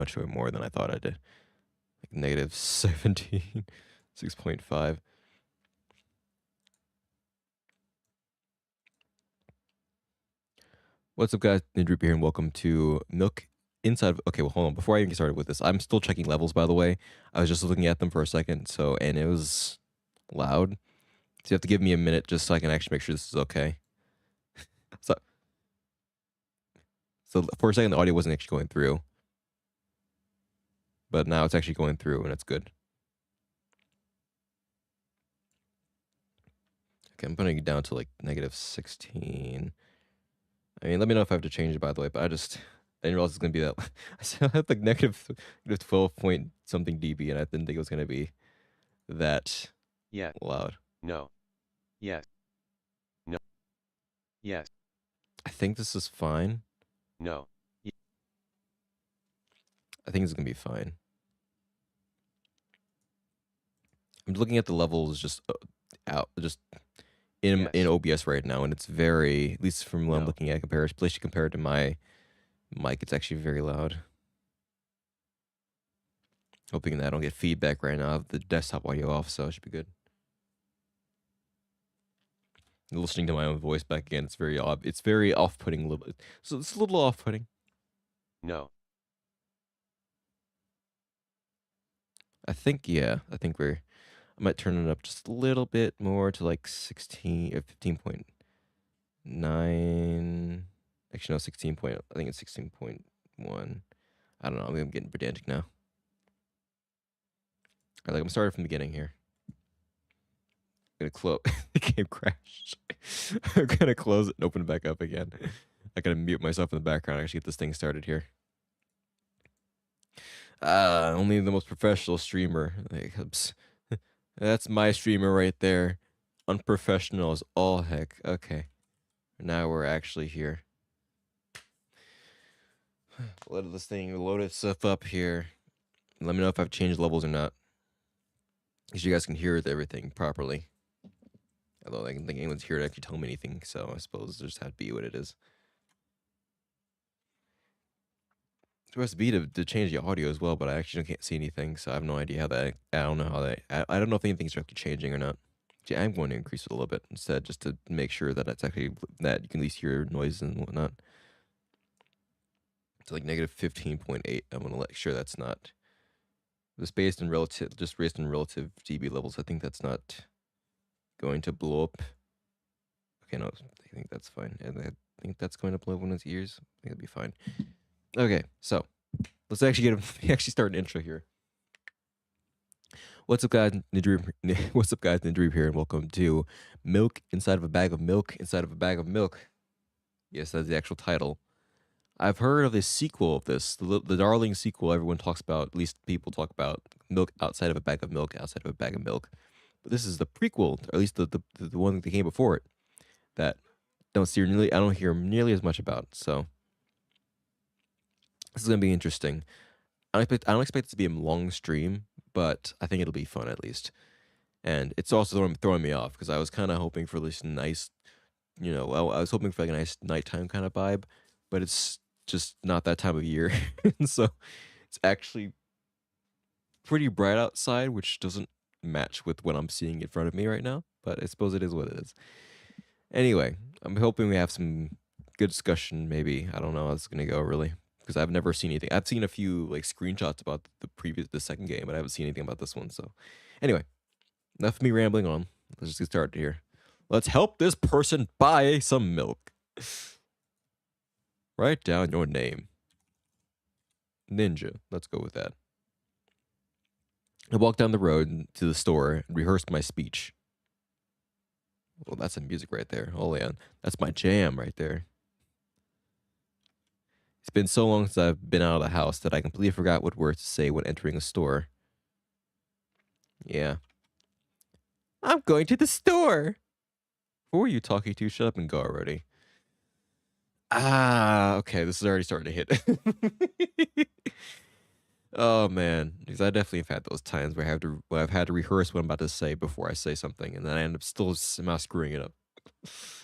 much more than I thought I did. Like negative 17, 6.5. What's up, guys? Ninja here, and welcome to Milk Inside of... Okay, well, hold on. Before I even get started with this, I'm still checking levels, by the way. I was just looking at them for a second, and it was loud. So you have to give me a minute just so I can actually make sure this is okay. So, so for a second, the audio wasn't actually going through. But now it's actually going through, and it's good. Okay, I'm putting it down to like negative 16. I mean, let me know if I have to change it, by the way, but I didn't realize it's going to be that. I still had like negative 12 point something dB, and I didn't think it was going to be that loud. No. Yes. No. Yes. I think this is fine. No. I think it's going to be fine. I'm looking at the levels just in OBS right now, and it's very, at least from what I'm looking at, especially compared to my mic, it's actually very loud. Hoping that I don't get feedback right now. I have the desktop audio off, so it should be good. Listening to my own voice back again, it's very odd. It's very off-putting a little bit. So it's a little off-putting. No. I think I might turn it up just a little bit more to like 16 or 15.9. Actually, no, 16 point. I think it's 16.1. I don't know. I'm getting pedantic now. All right, I'm starting from the beginning here. I'm gonna close. The game crashed. I'm gonna close it and open it back up again. I gotta mute myself in the background. I actually get this thing started here. Only the most professional streamer. That's my streamer right there. Unprofessional as all heck. Okay. Now we're actually here. Let this thing load itself up here. Let me know if I've changed levels or not. Because you guys can hear everything properly. Although I don't think anyone's here to actually tell me anything, so I suppose it just had to be what it is. It's supposed to be to change the audio as well, but I actually can't see anything, so I have no idea how that. I don't know how that. I don't know if anything's actually changing or not. See, I'm going to increase it a little bit instead, just to make sure that it's actually that you can at least hear noise and whatnot. It's like negative 15.8. I'm gonna make sure that's not. Just based in relative dB levels, I think that's not going to blow up. Okay, no, I think that's fine. And I think that's going to blow up in its ears. I think it'll be fine. Okay, so let's actually actually start an intro here. What's up, guys? What's up, guys? Ninja here, and welcome to Milk Inside of a Bag of Milk Inside of a Bag of Milk. Yes, that's the actual title. I've heard of this sequel of this, the darling sequel everyone talks about, at least people talk about, Milk Outside of a Bag of Milk, Outside of a Bag of Milk. But this is the prequel, or at least the one that came before it, that I don't hear nearly as much about, so this is going to be interesting. I don't expect it to be a long stream, but I think it'll be fun at least. And it's also throwing me off, because I was kind of hoping for this nice, I was hoping for like a nice nighttime kind of vibe, but it's just not that time of year. So it's actually pretty bright outside, which doesn't match with what I'm seeing in front of me right now, but I suppose it is what it is. Anyway, I'm hoping we have some good discussion, maybe. I don't know how it's going to go, really, because I've never seen anything. I've seen a few like screenshots about the second game, but I haven't seen anything about this one. So anyway, enough of me rambling on. Let's just get started here. Let's help this person buy some milk. Write down your name. Ninja. Let's go with that. I walked down the road to the store and rehearsed my speech. Well, that's some music right there. Oh, yeah. That's my jam right there. It's been so long since I've been out of the house that I completely forgot what words to say when entering a store. Yeah. I'm going to the store. Who are you talking to? Shut up and go already. Okay. This is already starting to hit. Oh, man. Because I definitely have had those times where I've had to rehearse what I'm about to say before I say something, and then I end up still somehow screwing it up.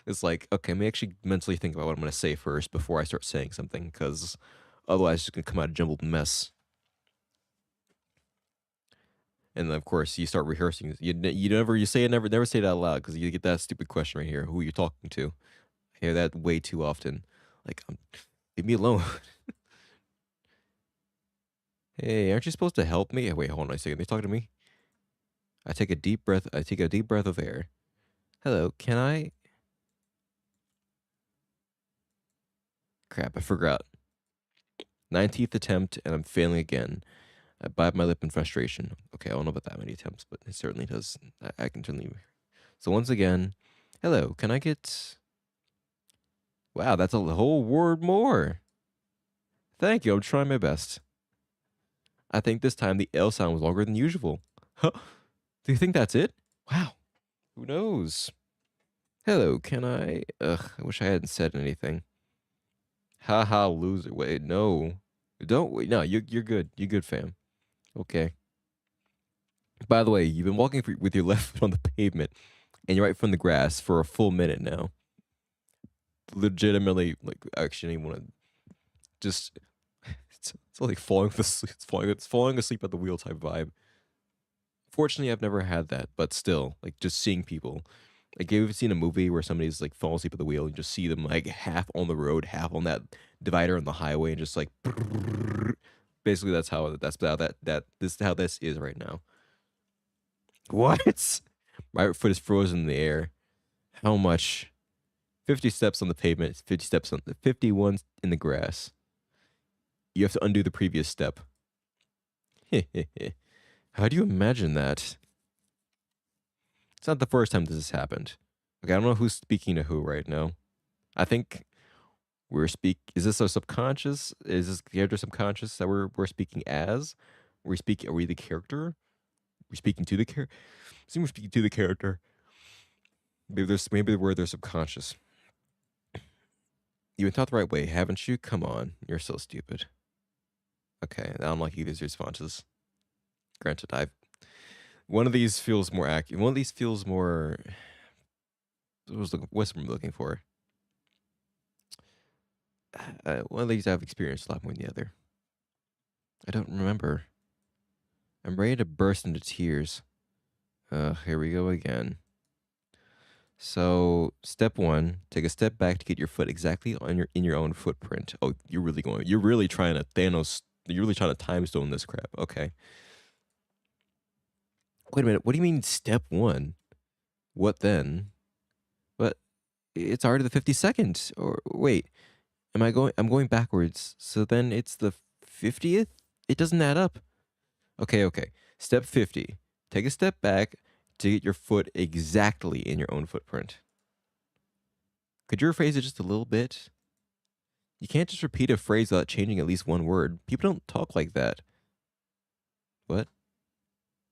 It's like, okay, let me actually mentally think about what I'm going to say first before I start saying something, because otherwise it's just going to come out a jumbled mess. And then, of course, you start rehearsing. You say it, never say it out loud because you get that stupid question right here. Who you're talking to? I hear that way too often. Like, leave me alone. Hey, aren't you supposed to help me? Wait, hold on a second. They talking to me? I take a deep breath. I take a deep breath of air. Hello, can I? Crap, I forgot. 19th attempt, and I'm failing again. I bite my lip in frustration. Okay, I don't know about that many attempts, but it certainly does. I can certainly. So once again, hello, can I get? Wow, that's a whole word more. Thank you. I'm trying my best. I think this time the L sound was longer than usual. Huh? Do you think that's it? Wow. Who knows? Hello, can I? Ugh, I wish I hadn't said anything. Haha, loser. Wait, no. Don't wait. No, you're good. You're good, fam. Okay. By the way, you've been walking with your left foot on the pavement and you're right from the grass for a full minute now. Legitimately, like, actually, want to just. It's like falling asleep. It's falling asleep at the wheel type vibe. Fortunately, I've never had that, but still, like, just seeing people. Like, have you ever seen a movie where somebody's like falling asleep at the wheel and you just see them like half on the road, half on that divider on the highway, and just like basically this is how this is right now. What? My right foot is frozen in the air. How much? 50 steps on the pavement, 50 steps on the 51 in the grass. You have to undo the previous step. How do you imagine that? It's not the first time this has happened. Okay, I don't know who's speaking to who right now. I think is this our subconscious? Is this the character subconscious that we're speaking as? Are we the character? We're speaking to the character? Seem we're speaking to the character. Maybe we're their subconscious. You've been taught the right way, haven't you? Come on, you're so stupid. Okay, I don't like either's responses. Granted, one of these feels more accurate. One of these feels more. What's I'm looking for? One of these I've experienced a lot more than the other. I don't remember. I'm ready to burst into tears. Here we go again. So, step 1, take a step back to get your foot exactly in your own footprint. Oh, you're really trying to time stone this crap. Okay. Wait a minute. What do you mean step 1? What then? But it's already the 52nd. Or wait, I'm going backwards. So then it's the 50th? It doesn't add up. Okay. Step 50. Take a step back to get your foot exactly in your own footprint. Could you rephrase it just a little bit? You can't just repeat a phrase without changing at least one word. People don't talk like that. What?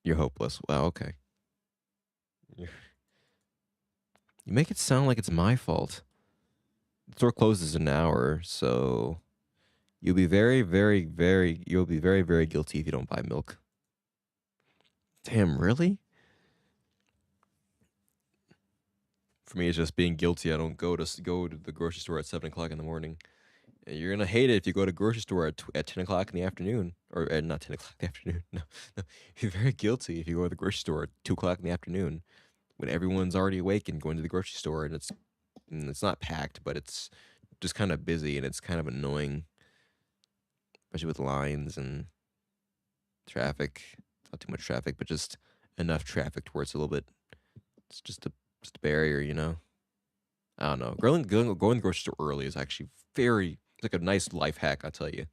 You're hopeless. Wow, okay. You make it sound like it's my fault. The store closes in an hour, so you'll be very, very, very guilty if you don't buy milk. Damn, really? For me, it's just being guilty. I don't go to the grocery store at 7 o'clock in the morning. You're gonna hate it if you go to grocery store at 10 o'clock in the afternoon, or not 10 o'clock in the afternoon. No, you're very guilty if you go to the grocery store at 2 o'clock in the afternoon, when everyone's already awake and going to the grocery store, and it's not packed, but it's just kind of busy and it's kind of annoying, especially with lines and traffic. Not too much traffic, but just enough traffic to where it's a little bit. It's just a barrier, you know. I don't know. Going to the grocery store early is actually it's like a nice life hack, I tell you.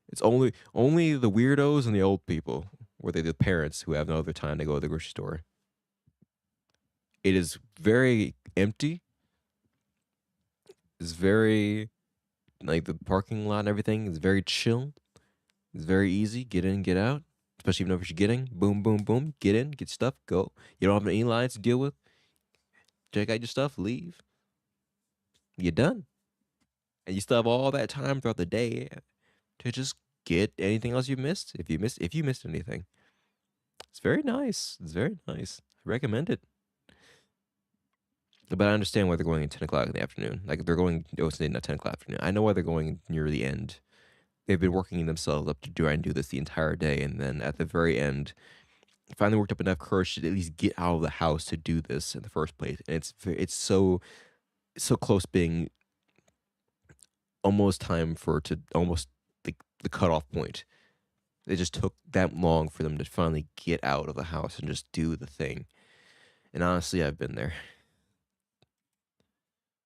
It's only the weirdos and the old people, or the parents who have no other time to go to the grocery store. It is very empty. It's very, like, the parking lot and everything is very chill. It's very easy. Get in, get out. Especially if you know what you're getting. Boom, boom, boom. Get in, get stuff, go. You don't have any lines to deal with. Check out your stuff, leave. You're done. And you still have all that time throughout the day to just get anything else you missed. If you missed anything. It's very nice. I recommend it. But I understand why they're going at 10 o'clock in the afternoon. Like, they're going, it's not 10 o'clock afternoon. I know why they're going near the end. They've been working themselves up to try and do this the entire day. And then at the very end, finally worked up enough courage to at least get out of the house to do this in the first place. And it's so close being almost time for to almost the cutoff point. It just took that long for them to finally get out of the house and just do the thing. And honestly, I've been there.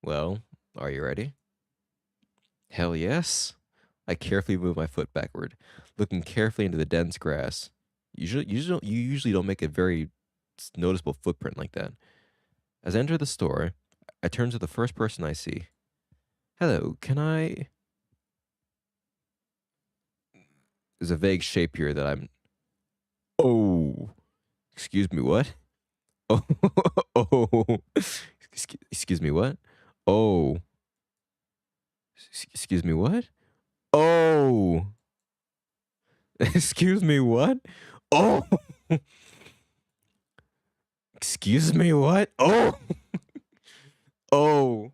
Well, are you ready? Hell yes. I carefully move my foot backward, looking carefully into the dense grass. You usually don't make a very noticeable footprint like that. As I enter the store, I turn to the first person I see. Hello, can I? There's a vague shape here that I'm. Oh, excuse me, what? Oh, oh, excuse me, what? Oh, excuse me, what? Oh, excuse me, what? Oh, excuse me, what? Oh, oh,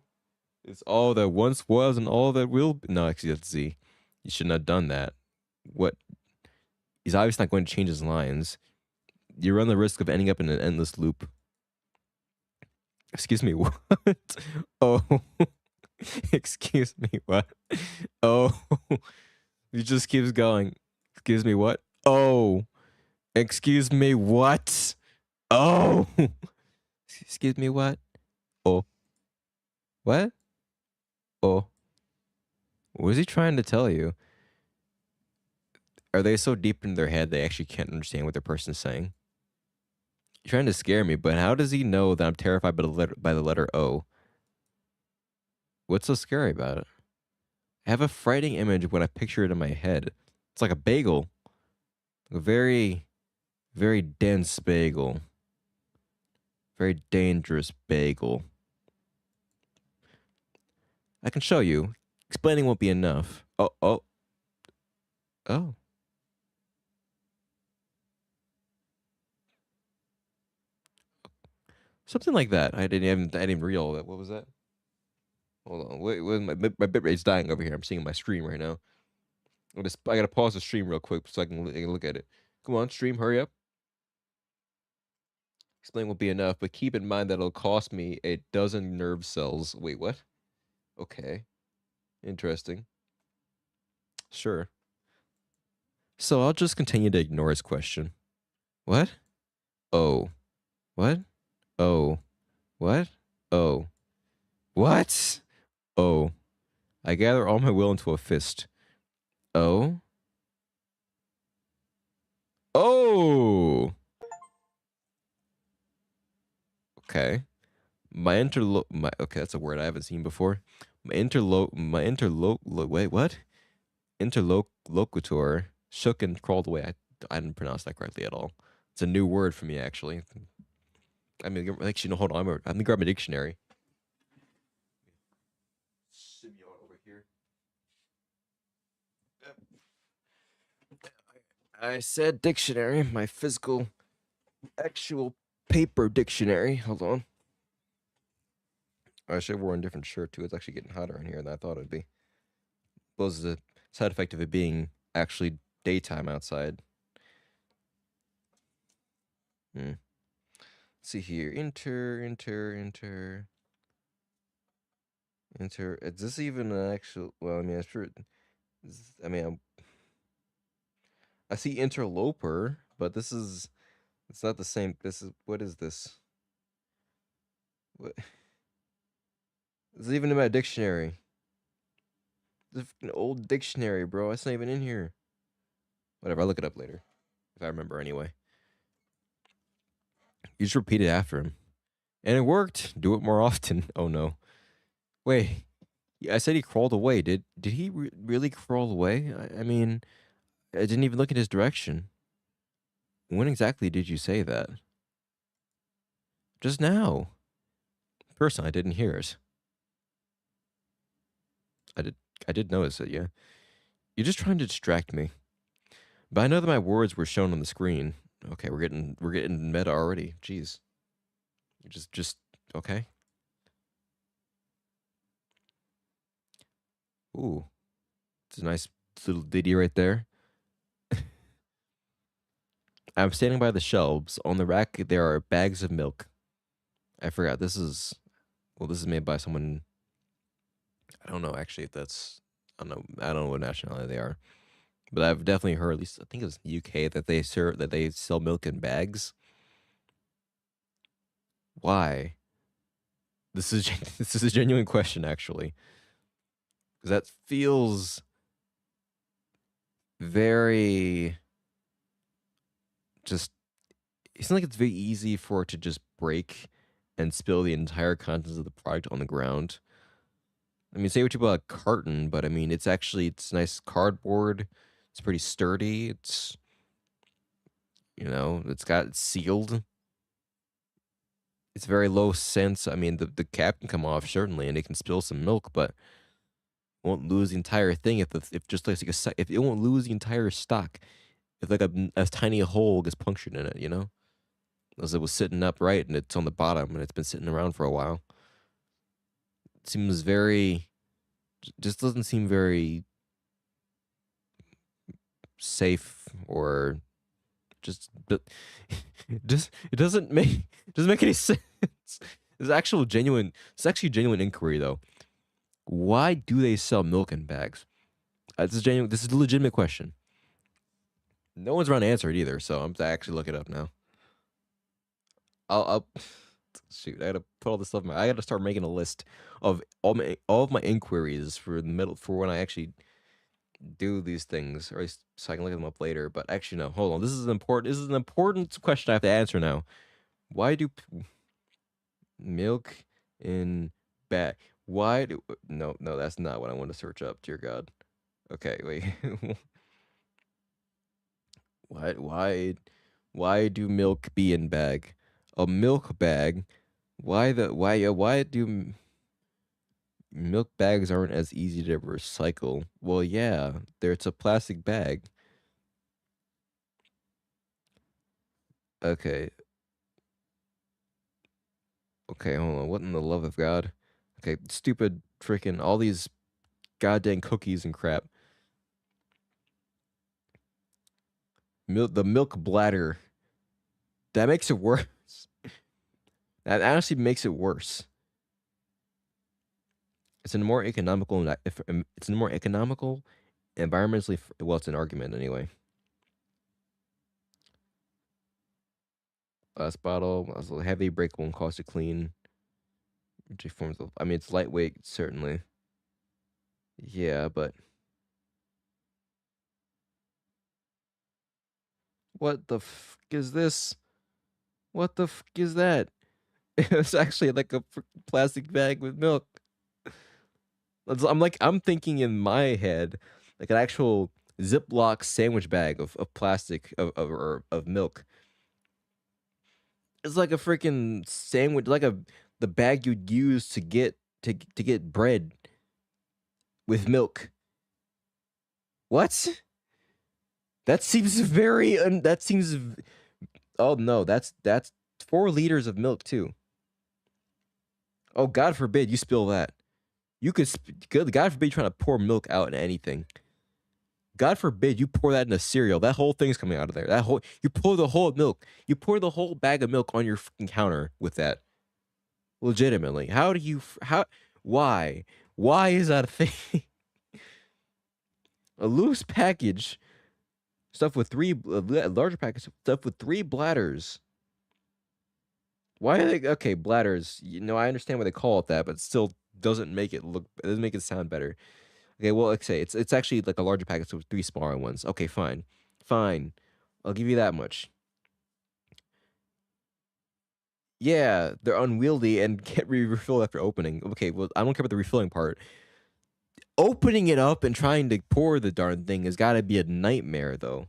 it's all that once was and all that will be. No, actually, that's Z. You shouldn't have done that. What? He's obviously not going to change his lines. You run the risk of ending up in an endless loop. Excuse me, what? Oh, excuse me, what? Oh, he just keeps going. Excuse me, what? Oh, excuse me, what? Oh, excuse me, what? Oh, what? Oh, what is he trying to tell you? Are they so deep in their head they actually can't understand what the person's saying? You're trying to scare me, but how does he know that I'm terrified by the letter O? What's so scary about it? I have a frightening image when I picture it in my head. It's like a bagel, a very, very dense bagel, very dangerous bagel. I can show you. Explaining won't be enough. Oh, oh, oh. Something like that. I didn't even read all that. What was that? Hold on. Wait, my bit rate's dying over here. I'm seeing my stream right now. I gotta pause the stream real quick so I can look at it. Come on, stream, hurry up. Explain won't be enough, but keep in mind that it'll cost me a dozen nerve cells. Wait, what? Okay. Interesting. Sure. So I'll just continue to ignore his question. What? Oh. What? Oh. What? Oh. What? Oh. I gather all my will into a fist. Oh. Oh. Okay. My okay, that's a word I haven't seen before. Wait, what? Interlocutor shook and crawled away. I didn't pronounce that correctly at all. It's a new word for me, actually. I mean, actually, no, hold on. I'm gonna grab a dictionary. Over here. I said dictionary, my physical, actual paper dictionary. Hold on. I should have worn a different shirt too. It's actually getting hotter in here than I thought it'd be. Well, this is a side effect of it being actually daytime outside. Let's see here. Enter. Is this even an actual? Well, I mean, I'm sure. I mean, I see interloper, but this is. It's not the same. This is. What is this? What? This is even in my dictionary. This is an old dictionary, bro. It's not even in here. Whatever. I'll look it up later, if I remember anyway. You just repeat it after him, and it worked. Do it more often. Oh no. Wait. I said he crawled away. Did he really crawl away? I mean, I didn't even look in his direction. When exactly did you say that? Just now. Personally, I didn't hear it. I did. I did notice it. Yeah. You're just trying to distract me. But I know that my words were shown on the screen. Okay, we're getting meta already. Jeez. You just okay. Ooh, it's a nice little ditty right there. I'm standing by the shelves. On the rack, there are bags of milk. I forgot. This is made by someone. I don't know actually if that's. I don't know what nationality they are, but I've definitely heard. At least I think it's UK that they sell milk in bags. Why? This is a genuine question actually, because that feels very just. It's not like it's very easy for it to just break and spill the entire contents of the product on the ground. I mean, say what you about a carton, but I mean, it's nice cardboard. It's pretty sturdy. It's sealed. It's very low scent. I mean, the cap can come off certainly, and it can spill some milk, but won't lose the entire thing if just like if it won't lose the entire stock if like a tiny hole gets punctured in it, as it was sitting upright and it's on the bottom and it's been sitting around for a while. It seems very, just doesn't seem very safe or but it doesn't make any sense. It's actually genuine inquiry though. Why do they sell milk in bags? This is genuine. This is a legitimate question. No one's around to answer it either, so I'm to actually look it up now. I'll shoot. I gotta put all this stuff. I gotta start making a list of all of my inquiries for when I actually do these things, or at least so I can look them up later. But actually, no. Hold on. This is an important question I have to answer now. Why do milk in bag? Why do no? That's not what I want to search up. Dear God. Okay, wait. Why do milk be in bag? A milk bag? Why do milk bags aren't as easy to recycle? Well, yeah, it's a plastic bag. Okay. Okay, hold on. What in the love of God? Okay, stupid freaking all these goddamn cookies and crap. The milk bladder. That makes it worse. That honestly makes it worse. It's a more economical, environmentally. Well, it's an argument anyway. Glass bottle, also heavy, breakable, and cost to clean. I mean, it's lightweight, certainly. Yeah, but what the f is this? What the f is that? It's actually like a plastic bag with milk. I'm thinking in my head like an actual Ziploc sandwich bag of plastic of milk. It's like a freaking sandwich, like the bag you'd use to get bread with milk. What? That seems very. Oh no, that's 4 liters of milk too. Oh, God forbid you spill that. You could, God forbid, you trying to pour milk out in anything. God forbid you pour that in a cereal. That whole thing's coming out of there. You pour the whole milk. You pour the whole bag of milk on your fucking counter with that. Legitimately, why? Why is that a thing? A loose package, larger package stuff with 3 bladders. Why are they okay? Bladders. I understand why they call it that, but it still doesn't make it sound better. Okay, well, let's say it's actually like a larger package with 3 smaller ones. Okay, fine. I'll give you that much. Yeah, they're unwieldy and can't be refilled after opening. Okay, well, I don't care about the refilling part. Opening it up and trying to pour the darn thing has got to be a nightmare, though.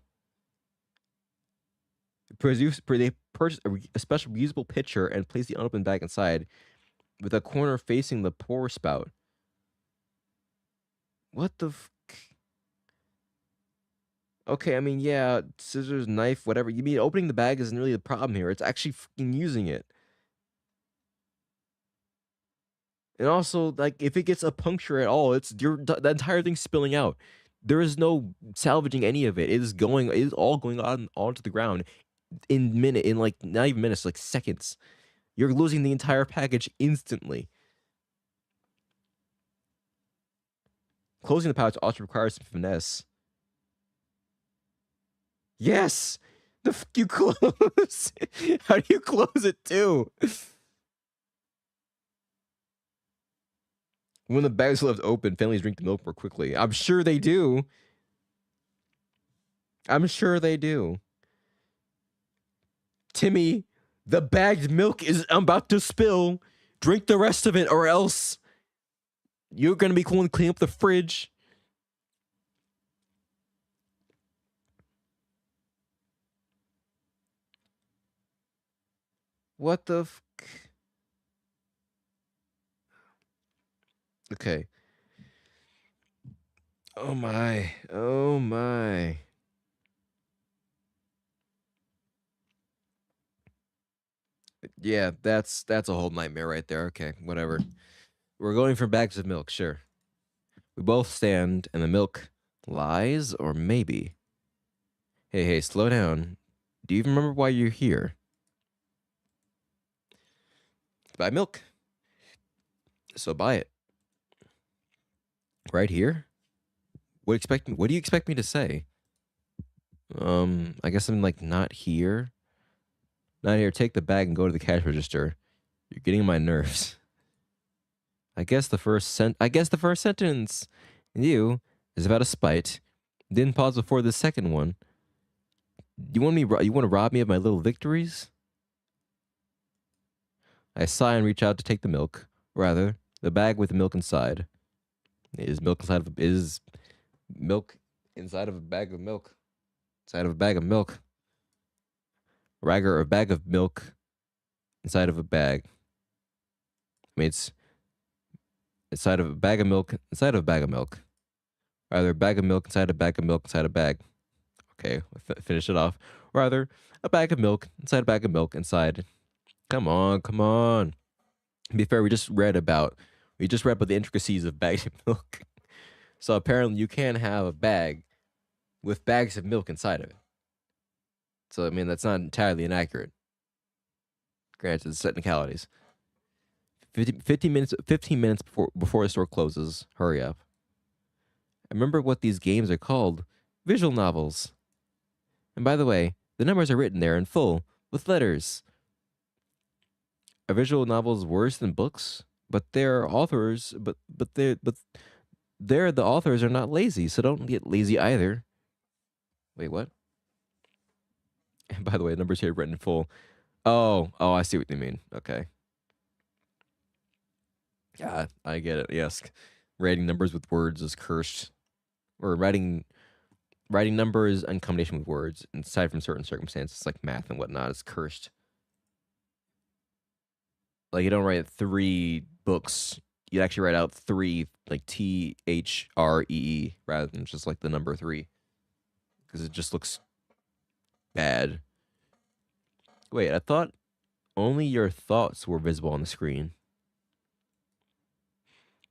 They purchase a special reusable pitcher and place the unopened bag inside, with a corner facing the pour spout. What the? Okay, I mean, yeah, scissors, knife, whatever. You mean opening the bag isn't really the problem here. It's actually fucking using it. And also, like, if it gets a puncture at all, the entire thing's spilling out. There is no salvaging any of it. It is all going on onto the ground. in like not even minutes, like seconds. You're losing the entire package instantly. Closing the pouch also requires some finesse. Yes! The f you close. How do you close it too? When the bag's left open, families drink the milk more quickly. I'm sure they do. I'm sure they do. Timmy, the bagged milk is about to spill. Drink the rest of it, or else you're gonna be going to clean up the fridge. What the f... Okay. Oh my. Oh my. Yeah, that's a whole nightmare right there. Okay, whatever. We're going for bags of milk, sure. We both stand and the milk lies, or maybe. Hey, slow down. Do you even remember why you're here? To buy milk. So buy it. Right here? What do you expect me to say? I guess I'm like not here. Not here. Take the bag and go to the cash register. You're getting on my nerves. I guess the first sentence in you is about a spite. Didn't pause before the second one. You want to rob me of my little victories? I sigh and reach out to take the milk. Rather, the bag with the milk inside. Is milk inside of a bag of milk? Inside of a bag of milk. Rather, a bag of milk inside of a bag. I mean, it's inside of a bag of milk inside of a bag of milk. Rather, a bag of milk inside a bag of milk inside a bag. Okay, finish it off. Rather, a bag of milk inside a bag of milk inside. Come on. To be fair, we just read about the intricacies of bags of milk. So apparently you can have a bag with bags of milk inside of it. So I mean that's not entirely inaccurate. Granted, it's technicalities. 15 minutes before the store closes. Hurry up. I remember what these games are called. Visual novels. And by the way, the numbers are written there in full with letters. A visual novel is worse than books, but their authors but the authors are not lazy, so don't get lazy either. Wait, what? And by the way, the numbers here written in full. Oh, I see what you mean. Okay. Yeah, I get it. Yes. Writing numbers with words is cursed. Or writing numbers in combination with words, aside from certain circumstances like math and whatnot, is cursed. Like you don't write 3 books. You actually write out 3 like THREE rather than just like the number 3. Because it just looks bad. Wait, I thought only your thoughts were visible on the screen.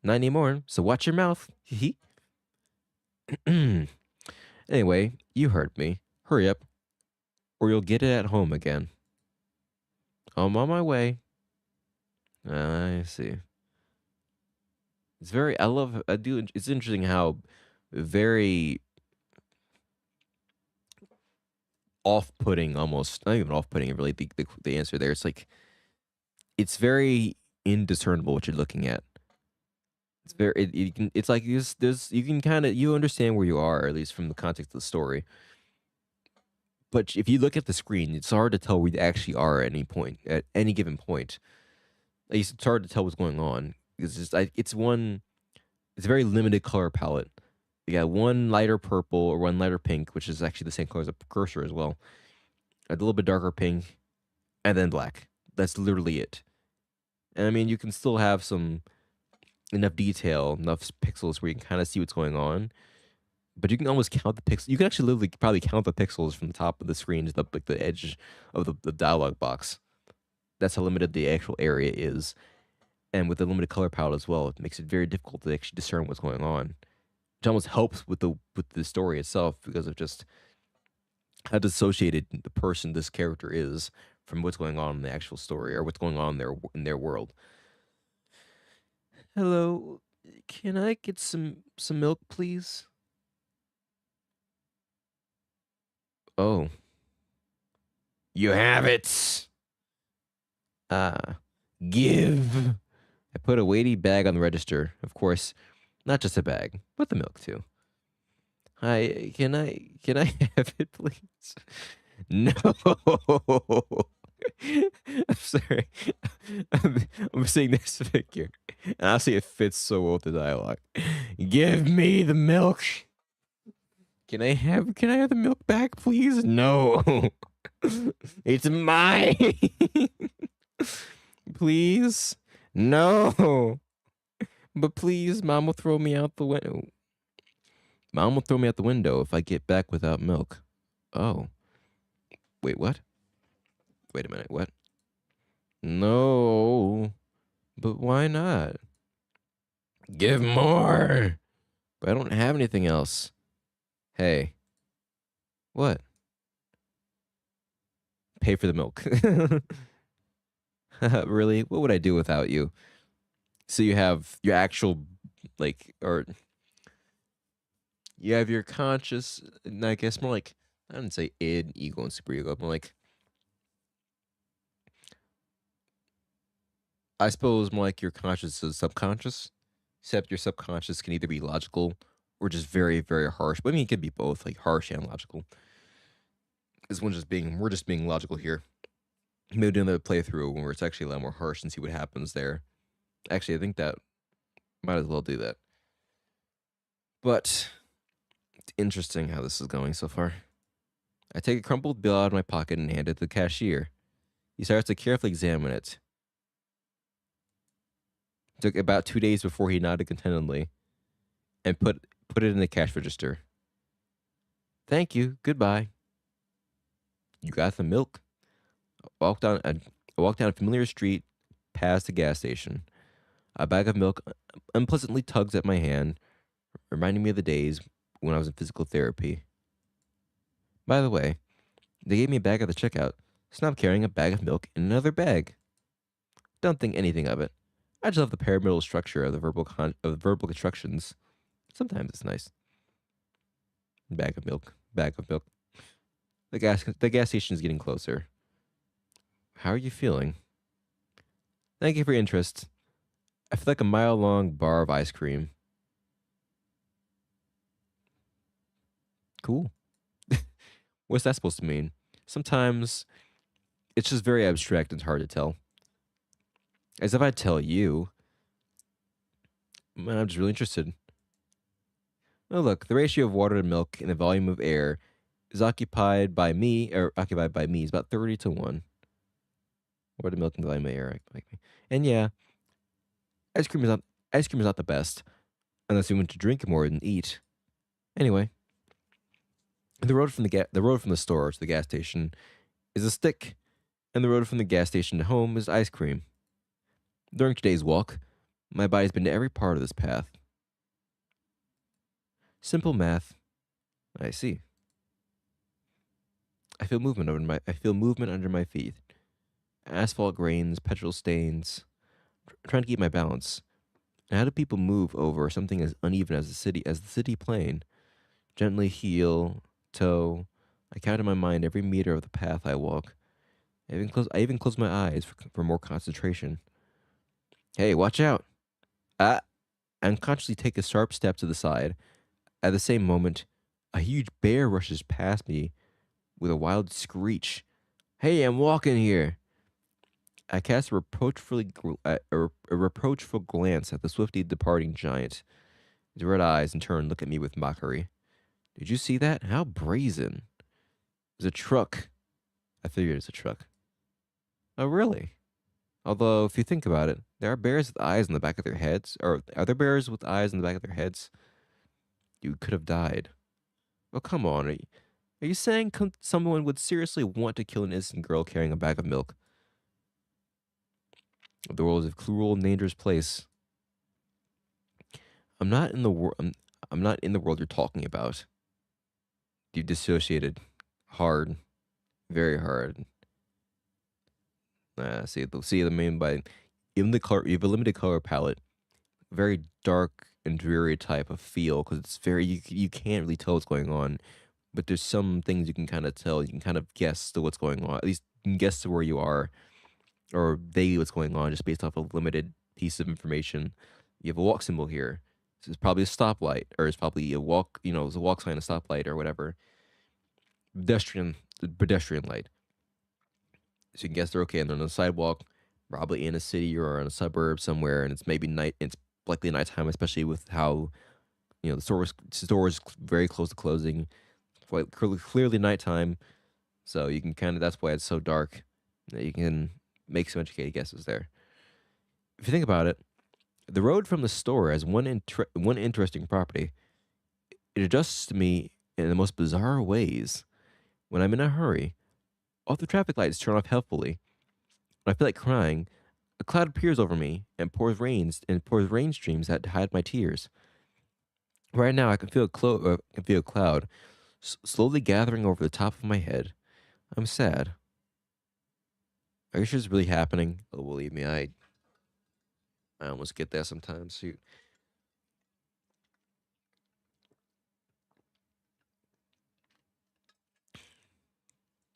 Not anymore, so watch your mouth. Anyway, you heard me. Hurry up, or you'll get it at home again. I'm on my way. I see. It's interesting how very off-putting almost, not even off-putting, really, the answer there. It's like, it's very indiscernible what you're looking at. It's very, it's like, you can kind of, you understand where you are, at least from the context of the story. But if you look at the screen, it's hard to tell where you actually are at any given point. At least it's hard to tell what's going on. It's a very limited color palette. You got one lighter purple or one lighter pink, which is actually the same color as a cursor as well. A little bit darker pink, and then black. That's literally it. And I mean, you can still have enough detail, enough pixels where you can kind of see what's going on. But you can almost count the pixels. You can actually literally probably count the pixels from the top of the screen to the edge of the dialog box. That's how limited the actual area is. And with the limited color palette as well, it makes it very difficult to actually discern what's going on. Which almost helps with the story itself because of just how dissociated the person this character is from what's going on in the actual story or what's going on in their world. Hello, can I get some milk, please? Oh, you have it. Ah, give. I put a weighty bag on the register. Of course, not just a bag, but the milk too. Hi, can I have it, please? No. I'm sorry. I'm seeing this figure. And honestly, it fits so well with the dialogue. Give me the milk. Can I have the milk back, please? No. It's mine. Please. No. But please, Mom will throw me out the window. Mom will throw me out the window if I get back without milk. Oh. Wait, what? Wait a minute, what? No. But why not? Give more. But I don't have anything else. Hey. What? Pay for the milk. Really? What would I do without you? So you have your actual, like, or you have your conscious, and I guess more like, I didn't say id, ego, and superego, but like, I suppose more like your conscious is subconscious, except your subconscious can either be logical or just very, very harsh. But I mean, it could be both, like harsh and logical. We're just being logical here. Maybe do another playthrough where it's actually a lot more harsh and see what happens there. Actually, I think that might as well do that. But it's interesting how this is going so far. I take a crumpled bill out of my pocket and hand it to the cashier. He starts to carefully examine it. It took about 2 days before he nodded contentedly and put it in the cash register. Thank you. Goodbye. You got the milk? I walked down a familiar street, past the gas station. A bag of milk unpleasantly tugs at my hand, reminding me of the days when I was in physical therapy. By the way, they gave me a bag at the checkout, so now I'm carrying a bag of milk in another bag. Don't think anything of it. I just love the pyramidal structure of the verbal constructions. Sometimes it's nice. Bag of milk. Bag of milk. The gas station is getting closer. How are you feeling? Thank you for your interest. I feel like a mile-long bar of ice cream. Cool. What's that supposed to mean? Sometimes it's just very abstract and hard to tell. As if I tell you, man, I'm just really interested. Oh, look, the ratio of water to milk and the volume of air is occupied by me is about 30 to 1. Water, milk, and the volume of air. Like me. And yeah, ice cream is not ice cream is not the best unless you want to drink more than eat. Anyway, the road from the store to the gas station is a stick, and the road from the gas station to home is ice cream. During today's walk, my body's been to every part of this path. Simple math. I see. I feel movement under my feet. Asphalt grains, petrol stains. Trying to keep my balance. And how do people move over something as uneven as the city plane? Gently heel, toe. I count in my mind every meter of the path I walk. I even close my eyes for more concentration. Hey, watch out! I unconsciously take a sharp step to the side. At the same moment, a huge bear rushes past me with a wild screech. Hey, I'm walking here. I cast a reproachful glance at the swiftly departing giant. His red eyes, in turn, look at me with mockery. Did you see that? How brazen. It's a truck. I figured it's a truck. Oh, really? Although, if you think about it, there are bears with eyes on the back of their heads. Or are there bears with eyes on the back of their heads? You could have died. Oh, come on. Are you saying someone would seriously want to kill an innocent girl carrying a bag of milk? The world is a cruel and dangerous place. I'm not in the world. I'm not in the world you're talking about. You dissociated hard, very hard. See the main by even the color. You have a limited color palette, very dark and dreary type of feel because it's very you can't really tell what's going on, but there's some things you can kind of tell. You can kind of guess to what's going on. At least you can guess to where you are or vaguely what's going on just based off a limited piece of information. You have a walk symbol here. This is probably a stoplight, or it's probably a walk. It's a walk sign, a stoplight, or whatever. Pedestrian light. So you can guess they're okay, and they're on the sidewalk, probably in a city or in a suburb somewhere, and it's maybe night. It's likely nighttime, especially with how the store is very close to closing. Quite clearly nighttime, so you can kind of that's why it's so dark. That you can make some educated guesses there. If you think about it, the road from the store has one interesting property. It adjusts to me in the most bizarre ways. When I'm in a hurry, all the traffic lights turn off helpfully. When I feel like crying, a cloud appears over me and pours rain streams that hide my tears. Right now, I can feel a cloud slowly gathering over the top of my head. I'm sad. Are you sure it's really happening? Oh, believe me, I almost get that sometimes. Shoot.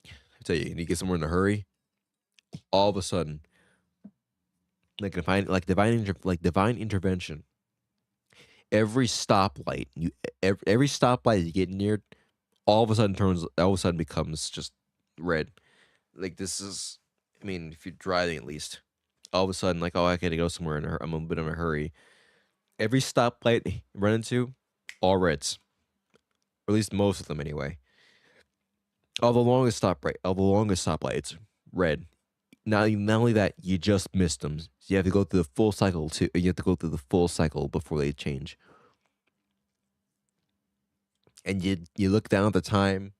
I tell you, you get somewhere in a hurry, all of a sudden, divine intervention. Every stoplight every stoplight you get near, all of a sudden becomes just red. Like this is, I mean, if you're driving at least, all of a sudden, like, oh, I gotta go somewhere I'm a bit in a hurry. Every stoplight you run into, all reds, or at least most of them anyway. All the longest stoplights, red. Not only that, you just missed them. So you have to go through the full cycle too. You have to go through the full cycle before they change. And you look down at the time,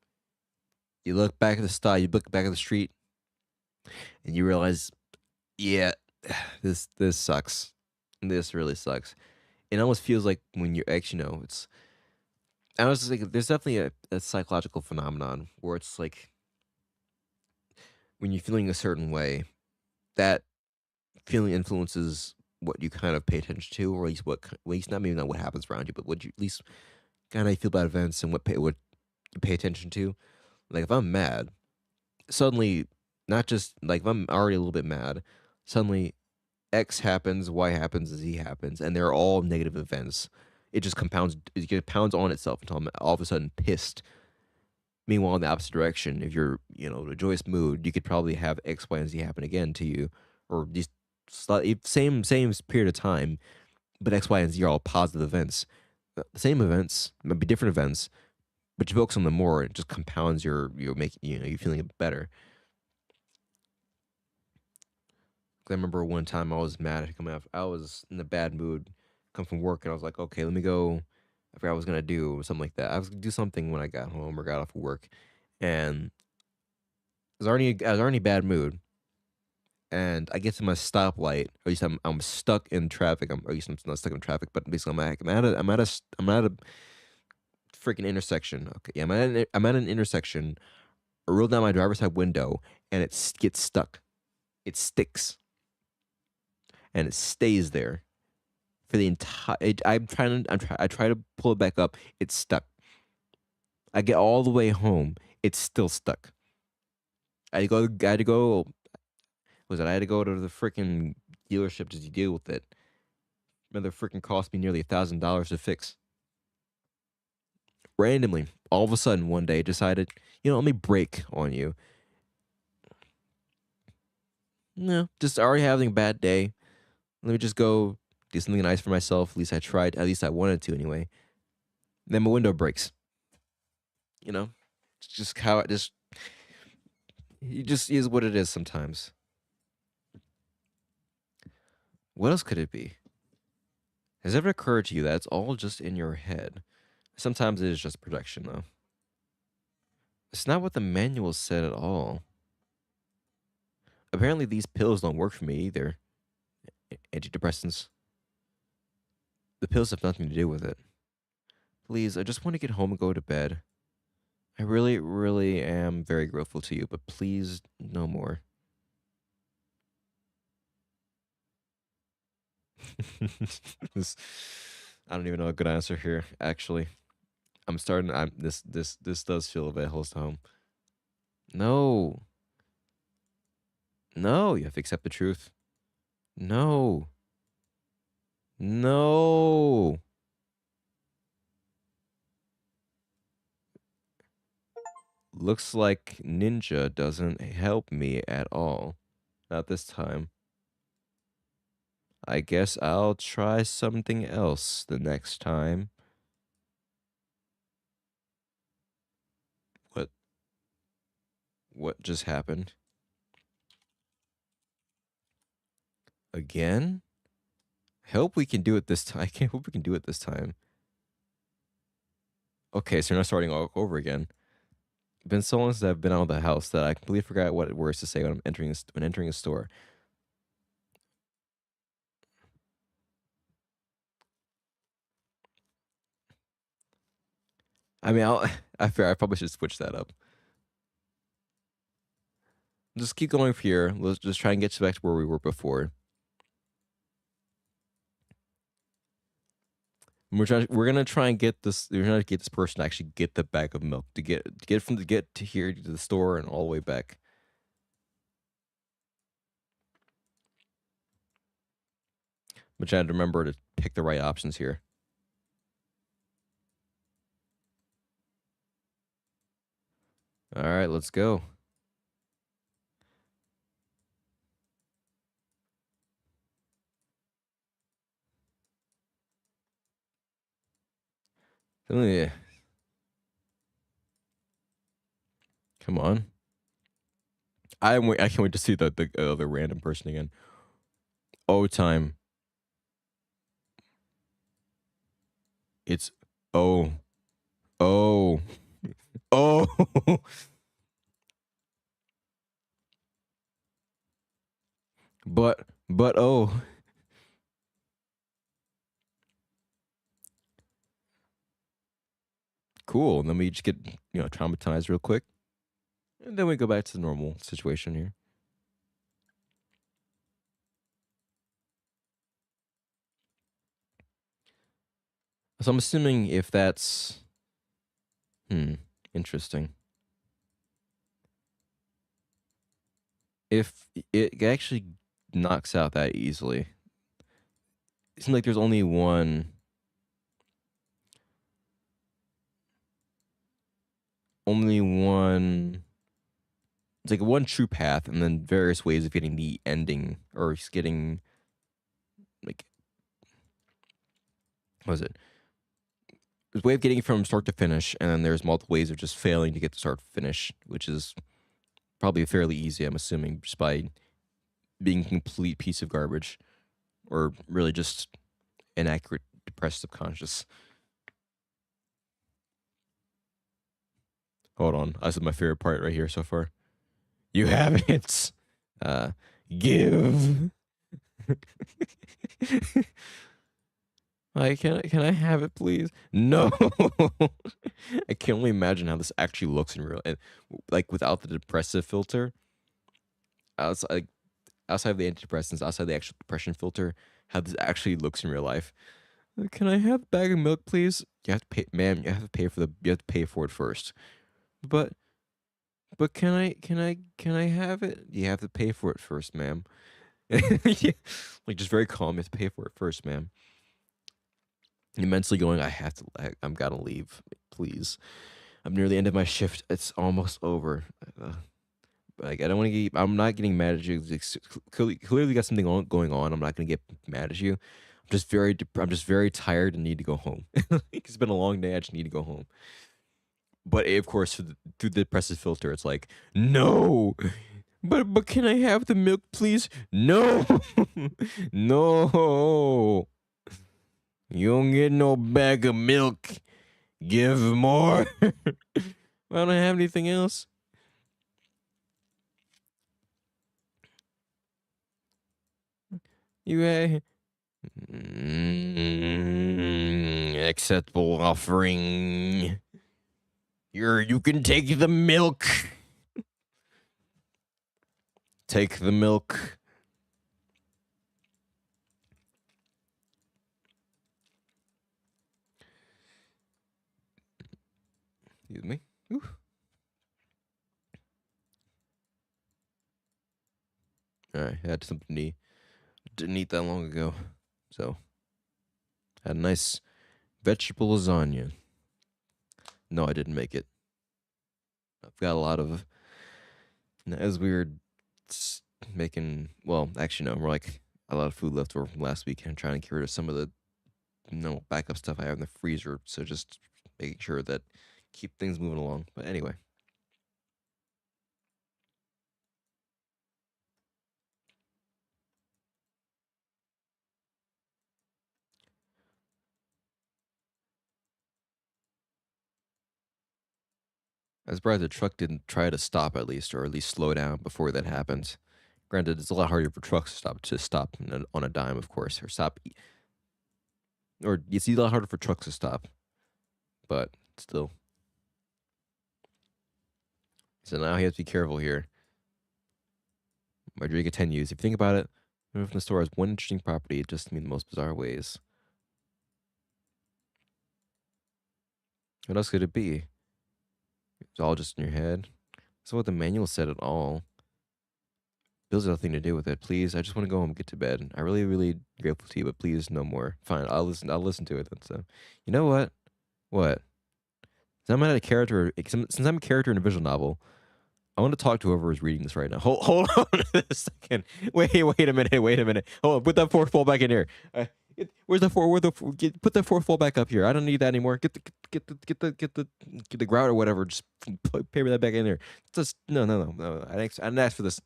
you look back at the stop, you look back at the street, and you realize, yeah, this sucks. This really sucks. It almost feels like when you're actually, it's. I was just like, there's definitely a psychological phenomenon where it's like when you're feeling a certain way, that feeling influences what you kind of pay attention to, or at least not maybe not what happens around you, but what you at least kind of feel about events and what you pay attention to. Like if I'm mad, suddenly, not just like if I'm already a little bit mad, suddenly X happens, Y happens, Z happens, and they're all negative events. It just compounds. It compounds on itself until I'm all of a sudden pissed. Meanwhile, in the opposite direction, if you're in a joyous mood, you could probably have X, Y, and Z happen again to you, or these same period of time, but X, Y, and Z are all positive events. The same events might be different events, but you focus on them more. It just compounds your making you feeling better. 'Cause I remember one time I was mad coming off. I was in a bad mood, come from work, and I was like, okay, let me go. I forgot what I was gonna do, or something like that. I was gonna do something when I got home or got off of work, and I was already in a bad mood. And I get to my stoplight. Or at least I'm stuck in traffic. Or at least I'm not stuck in traffic, but basically I'm at a freaking intersection. Okay, yeah, I'm at an intersection. I roll down my driver's side window, and gets stuck. It sticks, and it stays there for the entire. I try to pull it back up. It's stuck. I get all the way home. It's still stuck. I had to go. Was it? I had to go to the freaking dealership to deal with it. Remember, freaking cost me nearly $1,000 to fix. Randomly, all of a sudden, one day, decided, let me break on you. No, just already having a bad day. Let me just go do something nice for myself. At least I tried. At least I wanted to anyway. Then my window breaks. It's just how it just is what it is sometimes. What else could it be? Has it ever occurred to you that it's all just in your head? Sometimes it is just projection, though. It's not what the manual said at all. Apparently, these pills don't work for me either. Antidepressants. The pills have nothing to do with it. Please, I just want to get home and go to bed. I really, really am very grateful to you, but please, no more. This- I don't even know a good answer here. Actually, I'm starting. I'm this does feel a bit close to home. No, no, you have to accept the truth. No, no. Looks like Ninja doesn't help me at all. Not this time. I guess I'll try something else the next time. What what just happened? Again? I hope we can do it this time. I can't hope we can do it this time. Okay, so you're not starting all over again. It's been so long since I've been out of the house that I completely forgot what words to say when I'm entering a store. I mean, I fear I probably should switch that up. Just keep going from here. Let's just try and get back to where we were before. We're gonna try and get this. We're gonna get this person to actually get the bag of milk to get from the get to here to the store and all the way back. I'm trying to remember to pick the right options here. All right, let's go. Yeah. Come on. I can't wait to see the random person again. O time. It's O. Oh. Oh. but oh. Cool. And then we just get, traumatized real quick. And then we go back to the normal situation here. So I'm assuming if that's interesting. If it actually knocks out that easily. It seems like there's only one it's like one true path and then various ways of getting the ending or just getting like what was it? There's a way of getting from start to finish, and then there's multiple ways of just failing to get to start to finish, which is probably fairly easy, I'm assuming, just by being a complete piece of garbage. Or really just inaccurate, depressed subconscious. Hold on. This is my favorite part right here so far. You have it. Give. Can I have it, please? No. I can only imagine how this actually looks in real, and like without the depressive filter. Outside, outside of the antidepressants, outside the actual depression filter, how this actually looks in real life. Can I have a bag of milk, please? You have to pay, ma'am. You have to pay for it first. But can I have it? You have to pay for it first, ma'am. Yeah. Like just very calm. You have to pay for it first, ma'am. You're mentally going, I'm gotta leave, please. I'm near the end of my shift. It's almost over. Like I don't want to get. I'm not getting mad at you. Clearly got something going on. I'm not gonna get mad at you. I'm just very tired and need to go home. It's been a long day. I just need to go home. But of course, through the depressive filter, it's like, no, but can I have the milk, please? No, no, you don't get no bag of milk. Give more. I don't have anything else. You acceptable offering. You can take the milk. Take the milk. Excuse me. Ooh. All right, I had something to eat. Didn't eat that long ago, so had a nice vegetable lasagna. No, I didn't make it. I've got a lot of. As we were making, well, actually no, we're like a lot of food left over from last week and trying to get rid of some of the backup stuff I have in the freezer. So just making sure that keep things moving along. But anyway. I was surprised the truck didn't try to stop at least, or at least slow down before that happened. Granted, it's a lot harder for trucks to stop on a dime, of course, or stop, or it's a lot harder for trucks to stop, but still. So now he has to be careful here. Marjorie continues. If you think about it, moving from the store has one interesting property, it just in the most bizarre ways. What else could it be? It's all just in your head. That's what the manual said at all. Bills has nothing to do with it. Please, I just want to go home and get to bed. I really grateful to you, but please no more. Fine, I'll listen to it then. So you know what? What? Since I'm a character in a visual novel, I want to talk to whoever is reading this right now. Hold on a second. Wait a minute. Hold on, put that fourth wall back in here. Where's the put that fourth wall back up here? I don't need that anymore. Get the grout or whatever. Just paper that back in there. Just no. I didn't ask for this.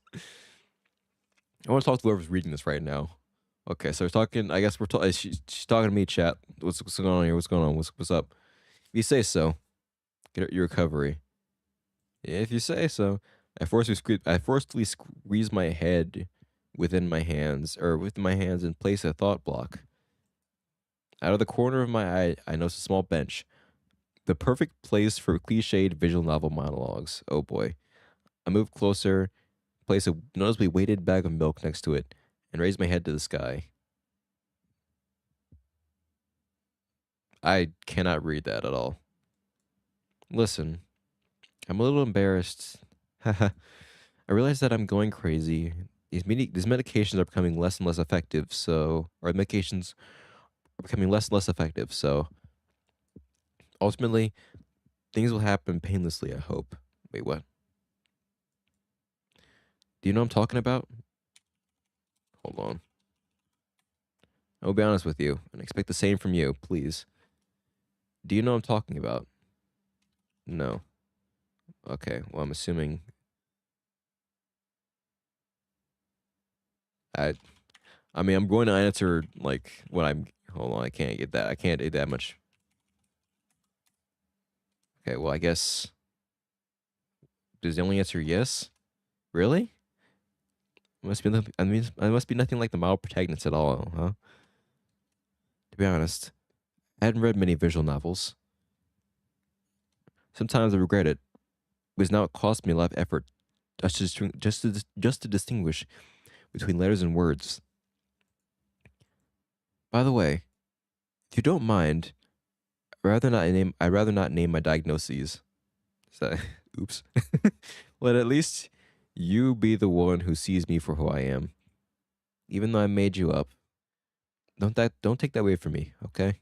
I want to talk to whoever's reading this right now. Okay, so we're talking. I guess she's talking to me. Chat. What's going on here? What's going on? What's up? If you say so, get your recovery. If you say so. I forcefully squeeze my head within my hands, and place a thought block. Out of the corner of my eye, I notice a small bench. The perfect place for cliched visual novel monologues. Oh boy. I move closer, place a noticeably weighted bag of milk next to it, and raise my head to the sky. I cannot read that at all. Listen, I'm a little embarrassed. I realize that I'm going crazy. These medications are becoming less and less effective, so ultimately things will happen painlessly, I hope. Wait, what? Do you know what I'm talking about? Hold on. I'll be honest with you and expect the same from you, please. Do you know what I'm talking about? No. Okay, well, I'm assuming. I mean, I'm going to answer like what I'm. Hold on, I can't get that. I can't do that much. Okay, well, I guess. Does the only answer yes? Really? I must be nothing like the mild protagonist at all, huh? To be honest, I hadn't read many visual novels. Sometimes I regret it, because now it costs me a lot of effort just to distinguish between letters and words. By the way, if you don't mind, I'd rather not name my diagnoses. So, oops. Let at least you be the one who sees me for who I am. Even though I made you up. Don't take that away from me, okay?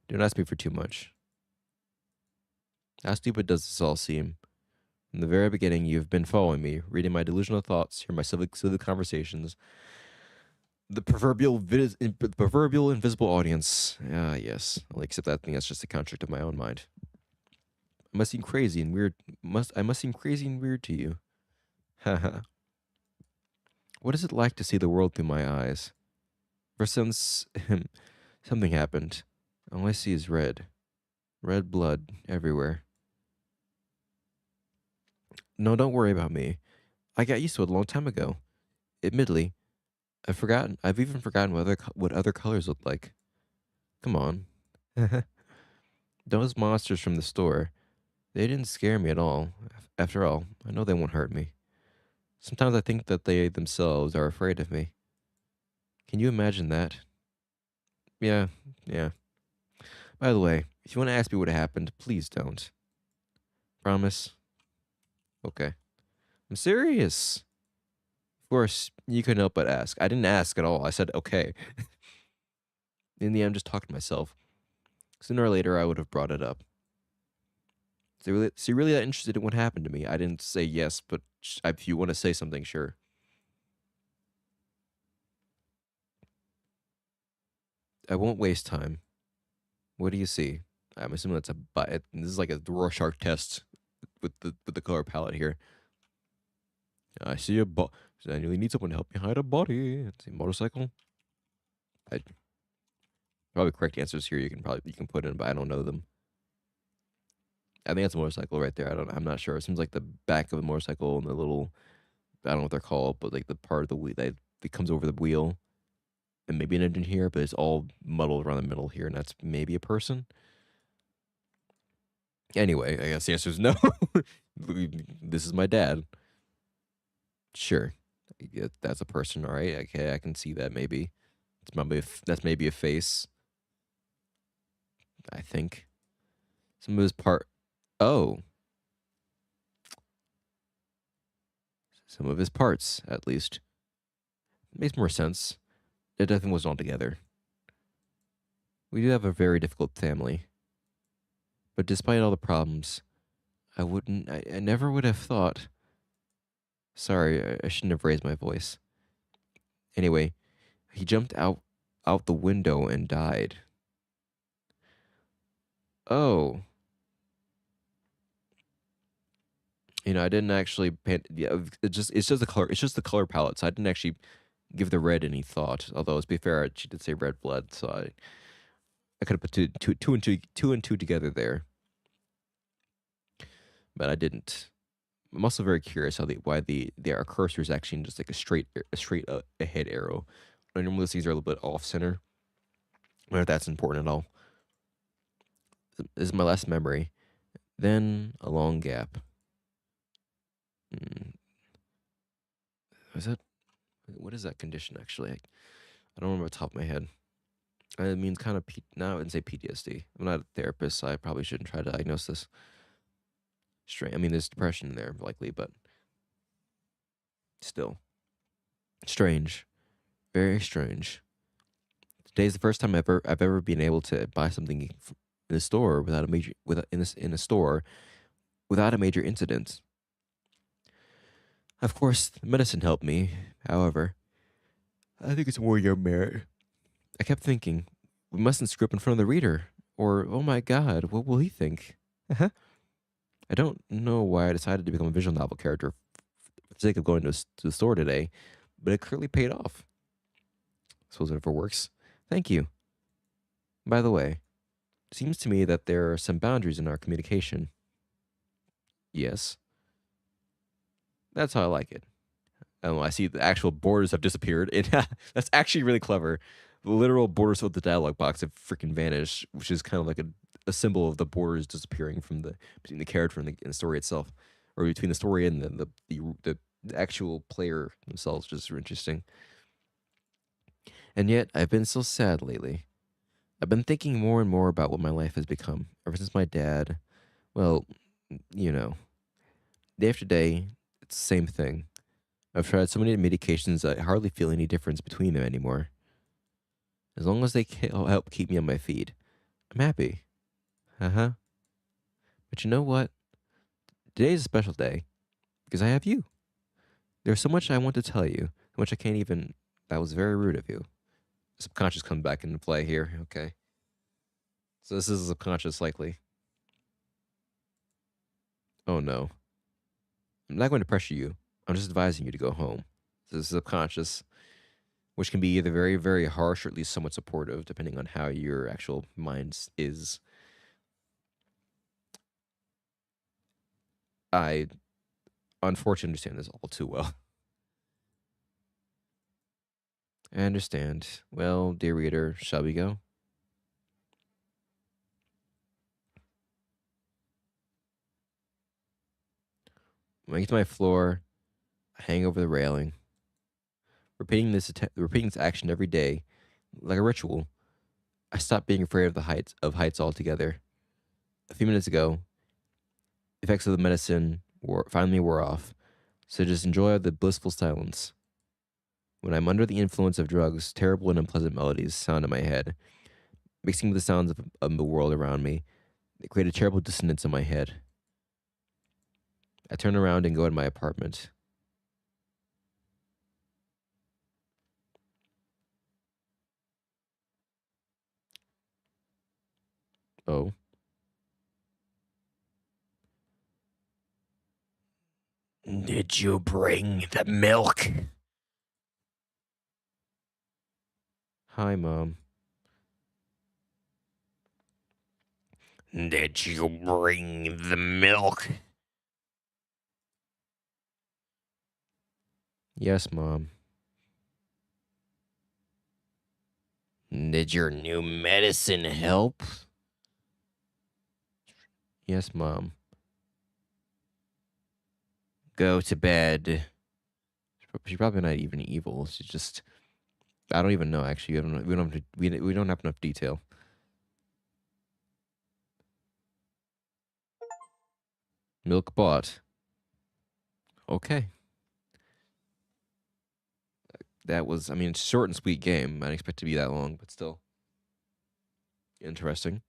Don't ask me for too much. How stupid does this all seem? From the very beginning, you've been following me, reading my delusional thoughts, hearing my silly conversations. The proverbial invisible audience. Ah, yes. I'll accept that thing. That's just a construct of my own mind. I must seem crazy and weird. I must seem crazy and weird to you. Haha. What is it like to see the world through my eyes? For since something happened, all I see is red. Red blood everywhere. No, don't worry about me. I got used to it a long time ago. Admittedly, I've even forgotten what other colors look like. Come on. Those monsters from the store. They didn't scare me at all. After all, I know they won't hurt me. Sometimes I think that they themselves are afraid of me. Can you imagine that? Yeah, yeah. By the way, if you want to ask me what happened, please don't. Promise? Okay. I'm serious. Of course, you couldn't help but ask. I didn't ask at all. I said, okay. In the end, I'm just talking to myself. Sooner or later, I would have brought it up. So you're really that interested in what happened to me? I didn't say yes, but if you want to say something, sure. I won't waste time. What do you see? I'm assuming that's a but. This is like a Rorschach test with the color palette here. I see a bot. I really need someone to help me hide a body. It's a motorcycle. I probably correct answers here. You can put in, but I don't know them. I think that's a motorcycle right there. I'm not sure. It seems like the back of the motorcycle and the little, I don't know what they're called, but like the part of the wheel that comes over the wheel, and maybe an engine here, but it's all muddled around the middle here, and that's maybe a person. Anyway, I guess the answer is no. This is my dad. Sure, yeah, that's a person. All right, okay, I can see that. Maybe that's maybe a face. I think some of his part. Oh, some of his parts at least makes more sense. It definitely wasn't all together. We do have a very difficult family, but despite all the problems, I never would have thought. Sorry, I shouldn't have raised my voice. Anyway, he jumped out the window and died. Oh, I didn't actually yeah, it's just the color. It's just the color palette. So I didn't actually give the red any thought. Although, to be fair, she did say red blood, so I could have put two and two together there, but I didn't. I'm also very curious why our cursor is actually just like a straight ahead arrow. Normally these are a little bit off center. I wonder if that's important at all. This is my last memory. Then a long gap. Mm, is that what is that condition actually? I don't remember the top of my head. It means kind of no, I wouldn't say PTSD. I'm not a therapist, so I probably shouldn't try to diagnose this. Strange. I mean, there's depression in there likely, but still strange, very strange. Today's the first time I've ever been able to buy something in a store without a major without in a store without a major incident. Of course, the medicine helped me. However, I think it's more your merit. I kept thinking, we mustn't screw up in front of the reader, or oh my god, what will he think? Uh-huh. I don't know why I decided to become a visual novel character for the sake of going to the store today, but it clearly paid off. Suppose it ever works. Thank you. By the way, it seems to me that there are some boundaries in our communication. Yes, that's how I like it. Oh, I see the actual borders have disappeared. That's actually really clever. The literal borders of the dialogue box have freaking vanished, which is kind of like a symbol of the borders disappearing from between the character and the story itself, or between the story and the actual player themselves, which is interesting. And yet, I've been so sad lately. I've been thinking more and more about what my life has become ever since my dad. Well, you know, day after day, it's the same thing. I've tried so many medications that I hardly feel any difference between them anymore. As long as they help keep me on my feet, I'm happy. Uh huh. But you know what? Today's a special day because I have you. There's so much I want to tell you, so much I can't even. That was very rude of you. Subconscious comes back into play here. Okay. So this is subconscious, likely. Oh no. I'm not going to pressure you. I'm just advising you to go home. This is subconscious, which can be either very, very harsh or at least somewhat supportive, depending on how your actual mind is. I unfortunately understand this all too well. I understand. Well, dear reader, shall we go? When I get to my floor, I hang over the railing, repeating this action every day, like a ritual. I stopped being afraid of heights altogether. A few minutes ago, the effects of the medicine finally wore off, so I just enjoy the blissful silence. When I'm under the influence of drugs, terrible and unpleasant melodies sound in my head, mixing with the sounds of the world around me. They create a terrible dissonance in my head. I turn around and go to my apartment. Oh. Did you bring the milk? Hi, Mom. Did you bring the milk? Yes, Mom. Did your new medicine help? Yes, Mom. Go to bed. She's probably not even evil. She's just. I don't even know, actually. We don't have enough detail. Milk bought. Okay. That was, I mean, it's a short and sweet game. I didn't expect it to be that long, but still. Interesting.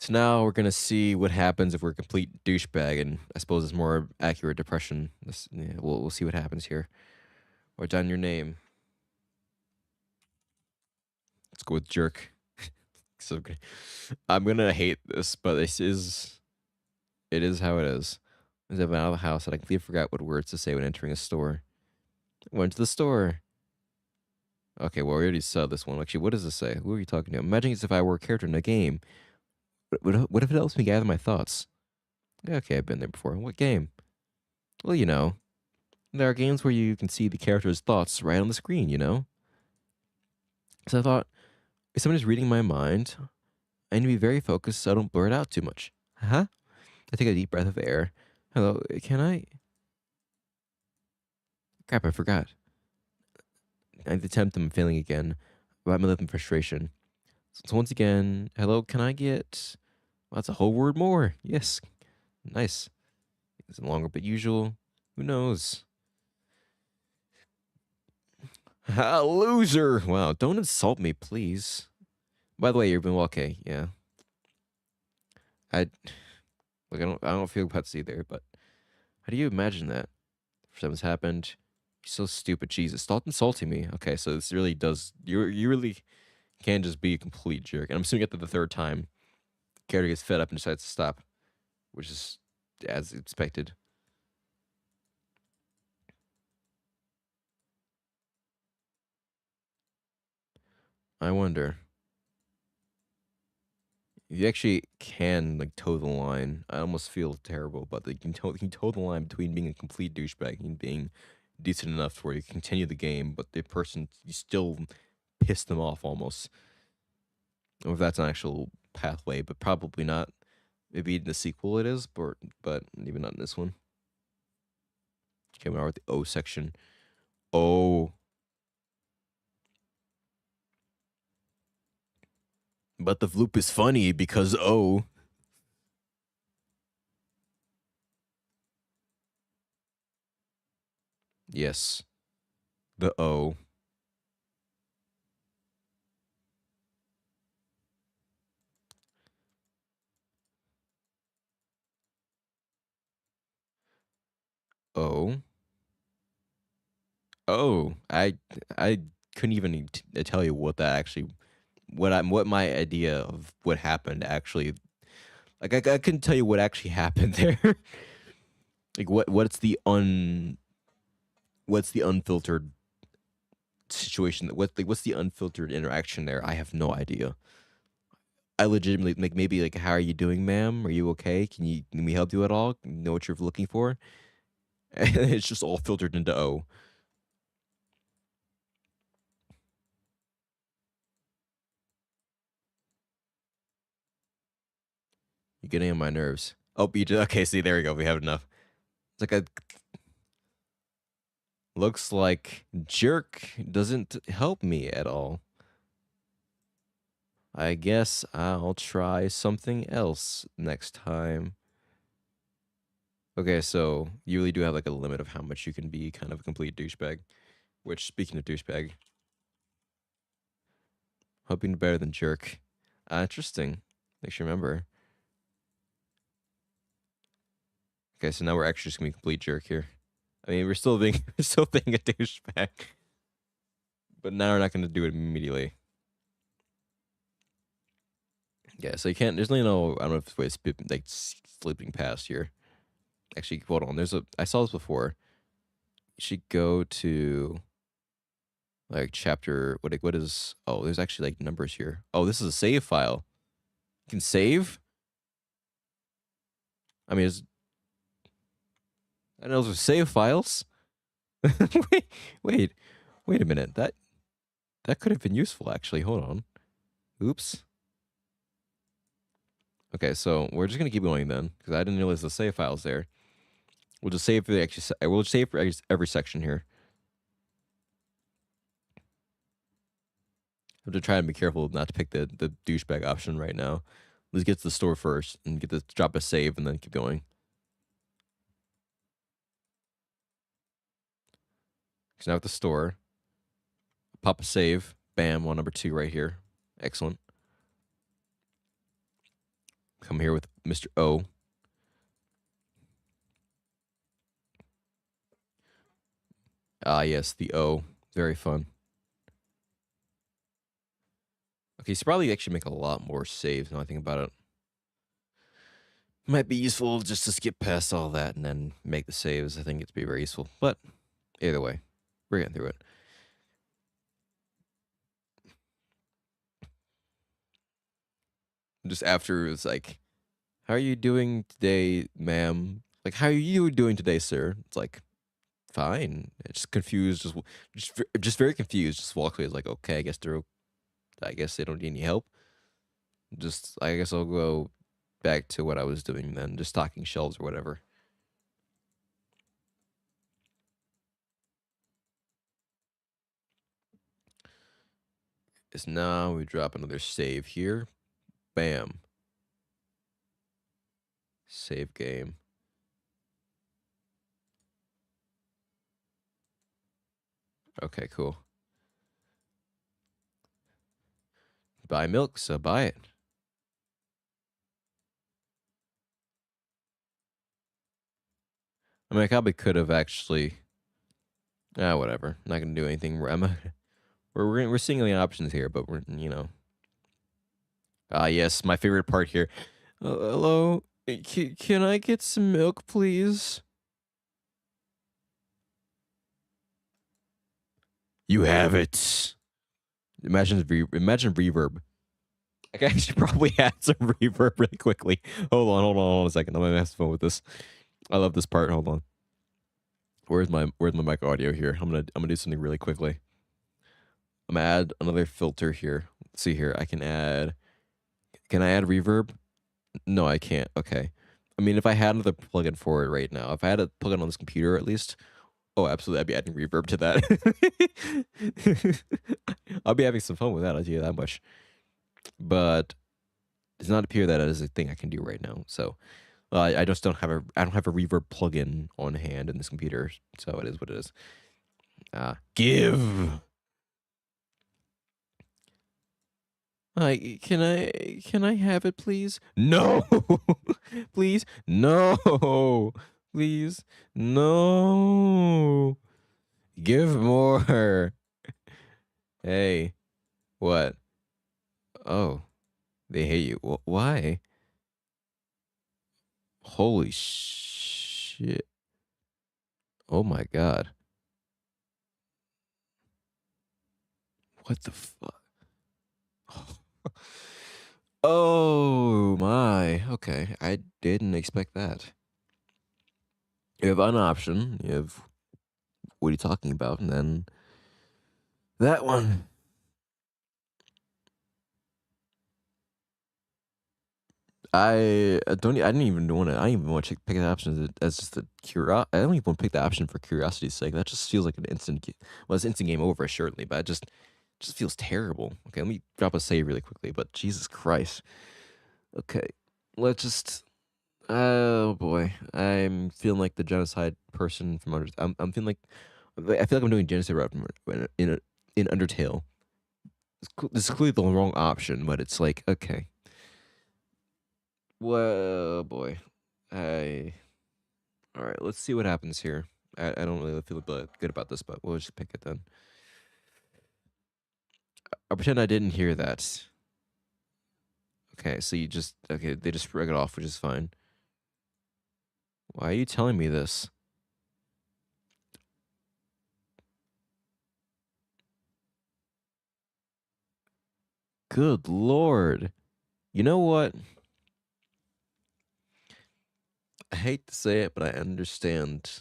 So now we're gonna see what happens if we're a complete douchebag, and I suppose it's more accurate depression. Yeah, we'll see what happens here. Write down your name. Let's go with jerk. So good. I'm gonna hate this, but it is how it is. As I've been out of the house, and I completely forgot what words to say when entering a store. Went to the store. Okay, well, we already saw this one. Actually, what does this say? Who are you talking to? Imagine as if I were a character in a game. What if it helps me gather my thoughts? Yeah, okay, I've been there before. What game? Well, there are games where you can see the character's thoughts right on the screen, So I thought, if somebody's reading my mind, I need to be very focused so I don't blur it out too much. Huh? I take a deep breath of air. Hello, can I? Crap, I forgot. I attempt, I'm failing again. About my lip in frustration. So once again, hello, can I get? Well, that's a whole word more. Yes. Nice. It's longer but usual. Who knows? Ha, loser! Wow, don't insult me, please. By the way, you've been okay. Yeah, I I don't feel guts either. But how do you imagine that? If something's happened, you're so stupid. Jesus, stop insulting me. Okay, so this really does. You really can just be a complete jerk. And I'm assuming after the third time, character gets fed up and decides to stop, which is as expected. I wonder. You actually can like toe the line. I almost feel terrible, but you can toe the line between being a complete douchebag and being decent enough where you continue the game, but the person you still piss them off almost. Or if that's an actual pathway, but probably not. Maybe in the sequel it is, but maybe not in this one. Okay, we're at the O section. Oh, but the Vloop is funny because oh. Yes, the O. O. Oh, I couldn't even tell you what that actually what my idea of what happened actually like I couldn't tell you what actually happened there. Like what's the unfiltered situation what's the unfiltered interaction there? I have no idea. I legitimately like maybe like how are you doing, ma'am? Are you okay? Can we help you at all? Know what you're looking for? And it's just all filtered into O. You're getting on my nerves. Oh, you just, okay, see, there we go. We have enough. like a looks like jerk doesn't help me at all. I guess I'll try something else next time. Okay, so you really do have like a limit of how much you can be kind of a complete douchebag. Which, speaking of douchebag, hoping better than jerk. Interesting. Makes you remember. Okay, so now we're actually just gonna be complete jerk here. I mean, we're still being we're still being a douchebag, but now we're not gonna do it immediately. Yeah, so you can't. There's really no. I don't know if it's like slipping past here. Actually, hold on. I saw this before. You should go to like chapter. What is? Oh, there's actually like numbers here. Oh, this is a save file. You can save. I mean, I know those are save files. wait, wait, wait a minute. That could have been useful actually. Hold on. Oops. Okay, so we're just gonna keep going then, because I didn't realize the save files there. We'll just save for the actually. We'll save for every section here. I have to try and be careful not to pick the douchebag option right now. Let's get to the store first and get the drop a save and then keep going. So now at the store, pop a save. Bam, on number 2 right here. Excellent. Come here with Mr. O. Ah, yes, the O. Very fun. Okay, so probably actually make a lot more saves now I think about it. Might be useful just to skip past all that and then make the saves. I think it'd be very useful. But either way, we're getting through it. Just after it's like, how are you doing today, ma'am? Like, how are you doing today, sir? It's like, fine. It's just confused, just very confused. Just walks away. It's like, okay, I guess they don't need any help. Just, I guess I'll go back to what I was doing then, just stocking shelves or whatever. Is now we drop another save here. Bam. Save game. Okay, cool. Buy milk, so buy it. I mean, I probably could have actually. Whatever. Not gonna do anything. We're seeing the options here, but we're yes, my favorite part here. Hello, can I get some milk, please? You have it. Imagine reverb. I can actually probably add some reverb really quickly. Hold on a second. I'm gonna have some fun with this. I love this part. Hold on. Where's my mic audio here? I'm gonna do something really quickly. I'm gonna add another filter here. Let's see here. Can I add reverb? No, I can't. Okay. I mean, if I had another plugin for it right now, if I had a plugin on this computer at least, oh, absolutely, I'd be adding reverb to that. I'll be having some fun with that. I'll tell you that much. But it does not appear that is a thing I can do right now. So I just don't have a reverb plugin on hand in this computer. So it is what it is. Give. Can I have it, please? No, please, no, please, no. Give more. Hey, what? Oh, they hate you. Why? Holy shit! Oh my god! What the fuck? Oh my. Okay, I didn't expect that. You have an option. You have what are you talking about? And then that one. I didn't even want to. I didn't even want to pick the option as just a curiosity. I don't even want to pick the option for curiosity's sake. That just feels like an instant. Well, it's instant game over, certainly, but it just feels terrible. Okay, let me drop a save really quickly. But Jesus Christ. Okay, let's just. Oh boy, I'm feeling like the genocide person from Under. I'm feeling like I feel like I'm doing genocide route in Undertale. This is clearly the wrong option, but it's like okay. Well, boy, I. All right, let's see what happens here. I don't really feel good about this, but we'll just pick it then. I'll pretend I didn't hear that. Okay, so you just okay. They just rug it off, which is fine. Why are you telling me this? Good lord. You know what? I hate to say it, but I understand.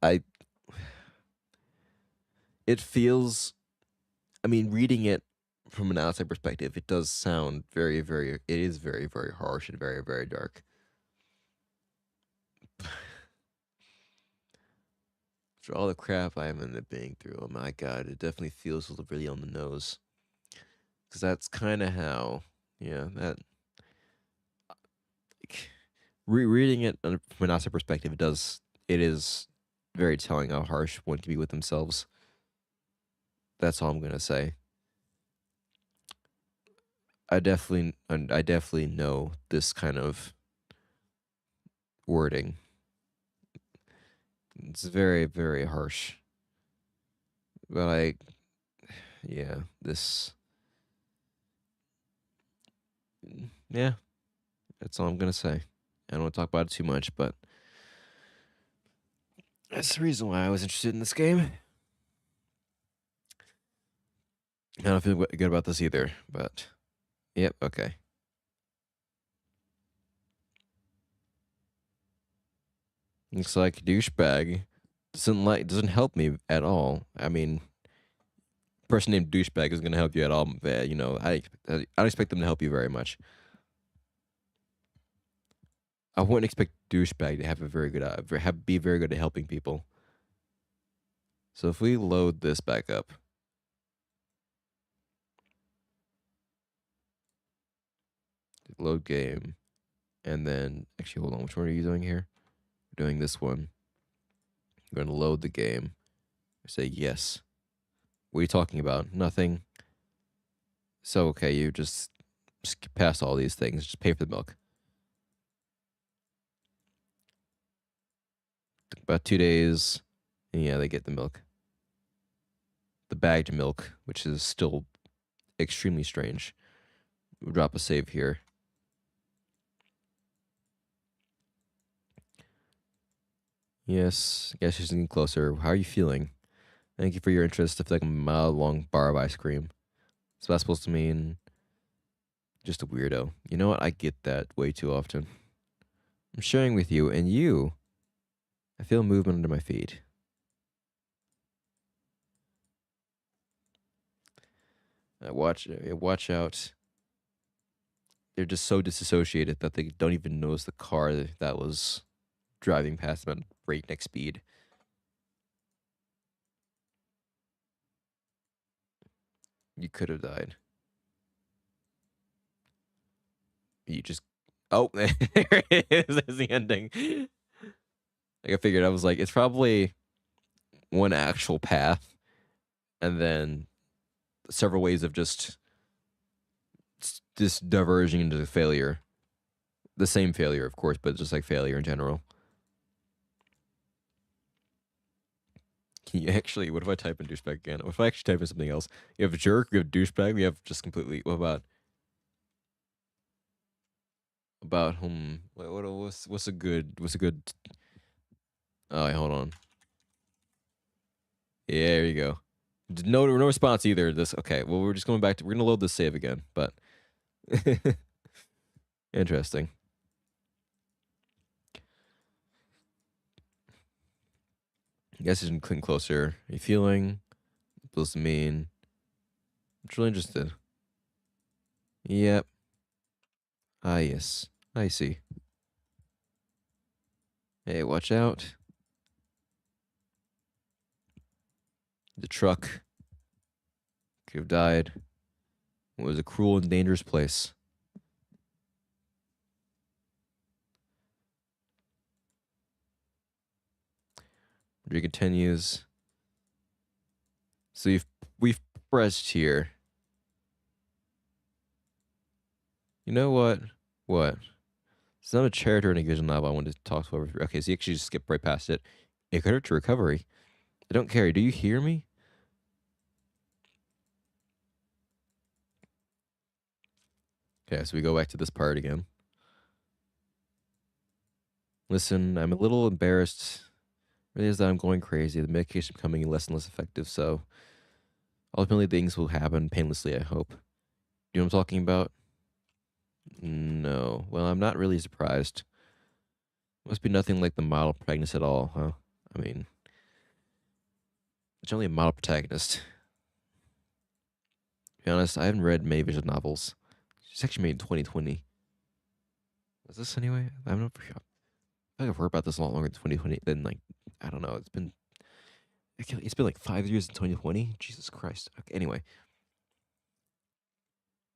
I it feels I mean, reading it from an outside perspective, it does sound it is very harsh and very dark. For all the crap I am ended up being through, oh my god, it definitely feels really on the nose. Because that's kind of how, yeah, that like, reading it from an outside perspective, it is very telling how harsh one can be with themselves. That's all I'm gonna say. I definitely know this kind of wording. It's very harsh. But yeah, yeah, that's all I'm gonna say. I don't want to talk about it too much, but that's the reason why I was interested in this game. I don't feel good about this either, but yep, okay. Looks like douchebag doesn't help me at all. I mean, person named douchebag is gonna help you at all. You know, I don't expect them to help you very much. I wouldn't expect douchebag to have a very good be very good at helping people. So if we load this back up, load game, and then actually hold on, which one are you doing here? We're doing this one. We're gonna load the game. Say yes. What are you talking about? Nothing. So okay, you just skip past all these things. Just pay for the milk. Took about 2 days. And yeah, they get the milk. The bagged milk, which is still extremely strange. We'll drop a save here. Yes, I guess you're getting closer. How are you feeling? Thank you for your interest. I feel like a mile long bar of ice cream. Is that supposed to mean just a weirdo? You know what? I get that way too often. I'm sharing with you, and you, I feel movement under my feet. Watch out. They're just so disassociated that they don't even notice the car that was driving past them at breakneck speed. You could have died. You just oh, there it is. There's the ending. Like I figured, I was like, it's probably one actual path, and then several ways of just diverging into failure. The same failure, of course, but just like failure in general. Can you actually? What if I type in douchebag again? What if I actually type in something else? You have jerk. You have douchebag. We have just completely. What about what's a good? Oh, wait, hold on. Yeah, there you go. No response either. This okay. Well, we're just going back to. We're gonna load this save again, but interesting. I guess it's clicking closer. Are you feeling? Supposed to mean. I'm really interested. Yep. Ah, yes. I see. Hey, watch out. The truck could have died. It was a cruel and dangerous place. He continues. So we've pressed here. You know what? What? It's not a character in a visual novel I wanted to talk over. Okay, so you actually just skip right past it. A credit to recovery. I don't care. Do you hear me? Okay, so we go back to this part again. Listen, I'm a little embarrassed. It is that I'm going crazy. The medication becoming less and less effective, so ultimately things will happen painlessly, I hope. You know what I'm talking about? No. Well, I'm not really surprised. Must be nothing like the model protagonist at all, huh? I mean, it's only a model protagonist. To be honest, I haven't read many visual novels. It's actually made in 2020. Was this anyway? I don't know. I feel like I've heard about this a lot longer than 2020. Than like, I don't know. It's been like 5 years in 2020. Jesus Christ. Okay, anyway,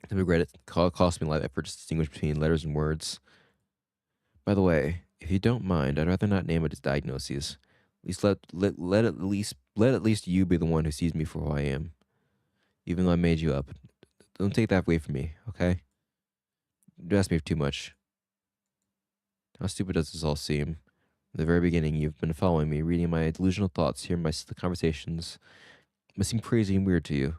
I regret it. Cost me a lot of effort to distinguish between letters and words. By the way, if you don't mind, I'd rather not name it as diagnoses. At least let at least you be the one who sees me for who I am. Even though I made you up. Don't take that away from me, okay? Don't ask me for too much. How stupid does this all seem? From the very beginning, you've been following me, reading my delusional thoughts, hearing my conversations. It must seem crazy and weird to you.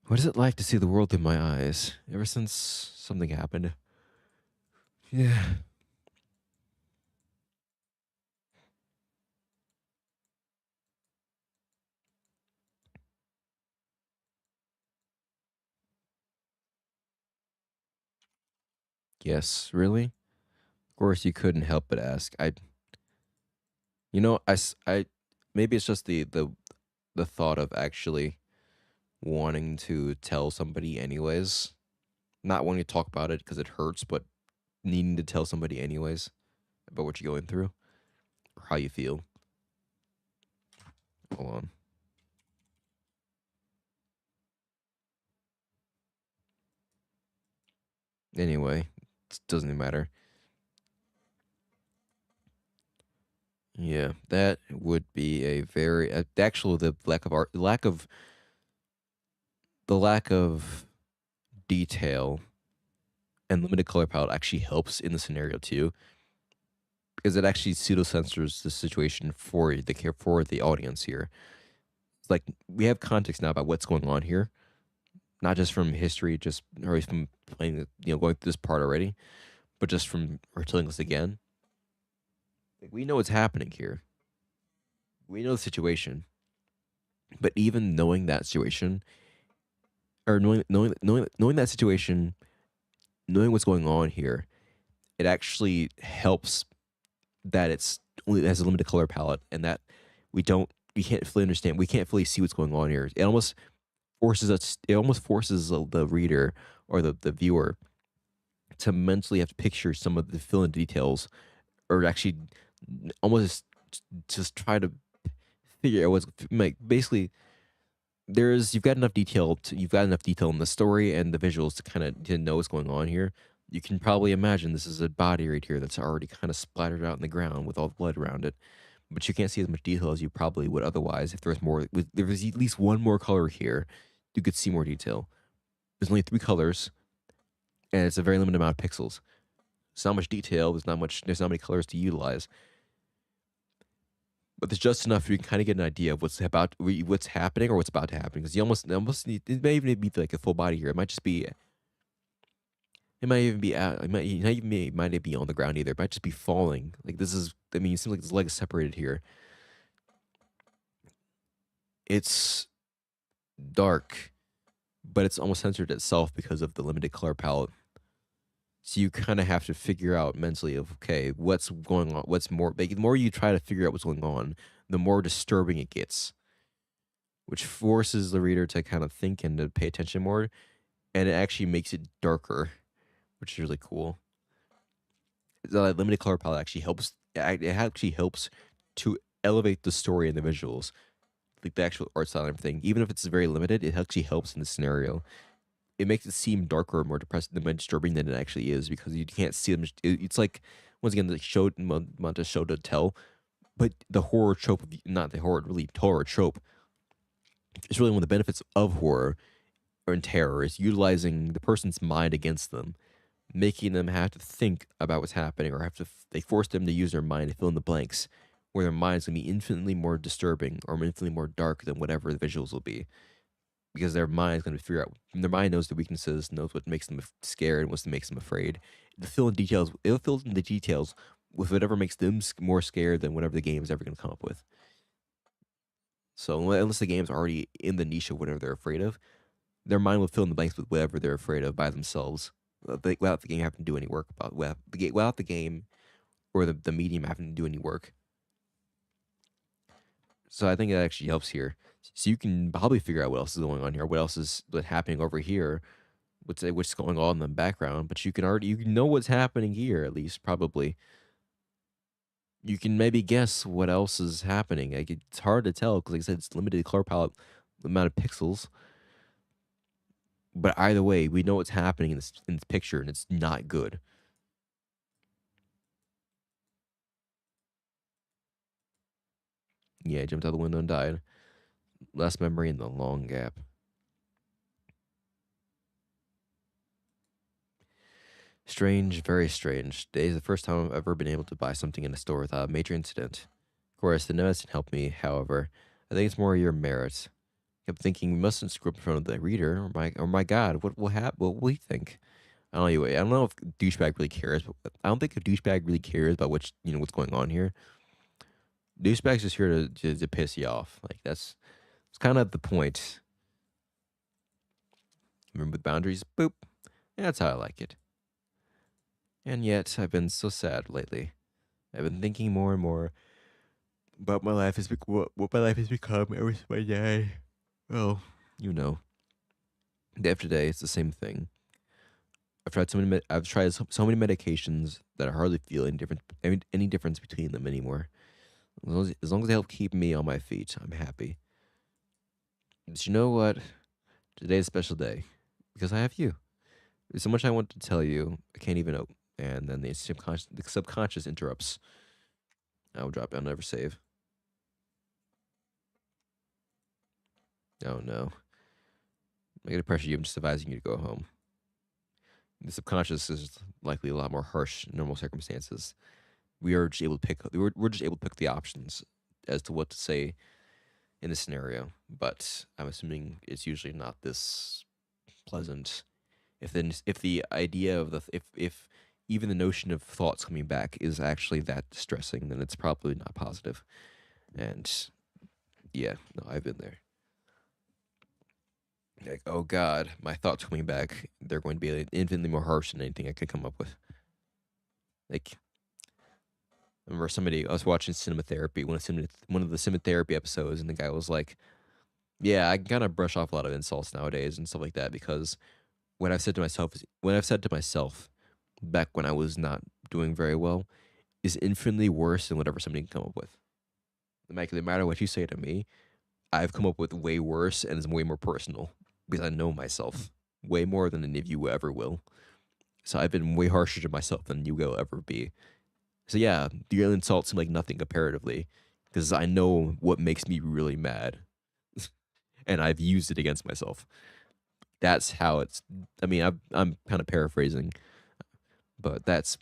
What is it like to see the world through my eyes? Ever since something happened. Yeah. Yes, really? Of course, you couldn't help but ask. You know, maybe it's just the thought of actually wanting to tell somebody anyways, not wanting to talk about it because it hurts, but needing to tell somebody anyways about what you're going through or how you feel. Hold on. Anyway, it doesn't even matter. Yeah, that would be a very actually the lack of art, the lack of detail and limited color palette actually helps in the scenario too, because it actually pseudo censors the situation for the audience here. It's like we have context now about what's going on here, not just from history, just or from playing, going through this part already, but just from her telling us again. Like, we know what's happening here. We know the situation, but even knowing that situation, or knowing that situation, knowing what's going on here, it actually helps that it's only it has a limited color palette, and that we can't fully understand, we can't fully see what's going on here. It almost forces the reader or the viewer to mentally have to picture some of the fill in details, or actually almost just try to figure out what's like. Basically, you've got enough detail in the story and the visuals to kind of to know what's going on here. You can probably imagine this is a body right here that's already kind of splattered out in the ground with all the blood around it, but you can't see as much detail as you probably would otherwise if there was at least one more color here. You could see more detail. There's only three colors, and it's a very limited amount of pixels. There's not much detail. There's not many colors to utilize, but there's just enough for you can kind of get an idea of what's happening or what's about to happen. Because you almost need, it may even be like a full body here. It might just be, it might even be out. It might not be on the ground either. It might just be falling. Like this is. I mean, it seems like his leg is separated here. It's dark, but it's almost censored itself because of the limited color palette. So you kind of have to figure out mentally of okay, what's going on. What's more, like, the more you try to figure out what's going on, the more disturbing it gets, which forces the reader to kind of think and to pay attention more. and it actually makes it darker, which is really cool. The limited color palette actually helps. It actually helps to elevate the story and the visuals, like the actual art style and everything. Even if it's very limited, it actually helps in the scenario. It makes it seem darker, more depressing, more disturbing than it actually is because you can't see them. It's like once again the show want to show to tell, but the horror trope, not the horror, really horror trope. It's really one of the benefits of horror or in terror is utilizing the person's mind against them, making them have to think about what's happening or have to they force them to use their mind to fill in the blanks, where their mind's gonna be infinitely more disturbing or infinitely more dark than whatever the visuals will be because their mind is going to figure out their mind knows the weaknesses, knows what makes them scared and what makes them afraid. It'll fill in details. It'll fill in the details with whatever makes them more scared than whatever the game is ever going to come up with. So unless the game's already in the niche of whatever they're afraid of, their mind will fill in the blanks with whatever they're afraid of by themselves, without the game having to do any work without the game or the medium having to do any work. So I think that actually helps here. So you can probably figure out what else is going on here, what else is happening over here, what's going on in the background. But you can know what's happening here at least probably. You can maybe guess what else is happening. Like it's hard to tell because, like I said, it's limited color palette, the amount of pixels. But either way, we know what's happening in this picture, and it's not good. Yeah, I jumped out the window and died. Last memory in the long gap. Strange, very strange. Today is the first time I've ever been able to buy something in a store without a major incident. Of course, the medicine helped me, however. I think it's more your merit. I kept thinking we mustn't screw up in front of the reader, or my God, what will happen? What will he think? I don't know. Anyway, I don't know if douchebag really cares. But I don't think a douchebag really cares about what's going on here. Douchebag's just here to piss you off. Like it's kind of the point. Remember with boundaries, boop. Yeah, that's how I like it. And yet, I've been so sad lately. I've been thinking more and more about my life has what my life has become ever since my dad. Well, you know, day after day, it's the same thing. I've tried so many medications that I hardly feel any difference between them anymore. As long as they help keep me on my feet, I'm happy. But you know what? Today's a special day because I have you. There's so much I want to tell you, I can't even open. And then the subconscious interrupts. I'll drop. I'll never save. Oh no. I'm gonna pressure you. I'm just advising you to go home. The subconscious is likely a lot more harsh in normal circumstances. We are just able to pick. We're just able to pick the options as to what to say in this scenario. But I'm assuming it's usually not this pleasant. If the idea of the if even the notion of thoughts coming back is actually that distressing, then it's probably not positive. And yeah, no, I've been there. Like, oh God, my thoughts coming back, they're going to be like, infinitely more harsh than anything I could come up with. Like, I remember I was watching Cinema Therapy, one of the Cinema Therapy episodes, and the guy was like, "Yeah, I can kind of brush off a lot of insults nowadays and stuff like that because when I've said to myself back when I was not doing very well, is infinitely worse than whatever somebody can come up with. Like, no matter what you say to me, I've come up with way worse and it's way more personal because I know myself way more than any of you ever will. So I've been way harsher to myself than you will ever be. So yeah, the insults seem like nothing comparatively because I know what makes me really mad and I've used it against myself. That's how it's. I mean, I'm kind of paraphrasing, but that's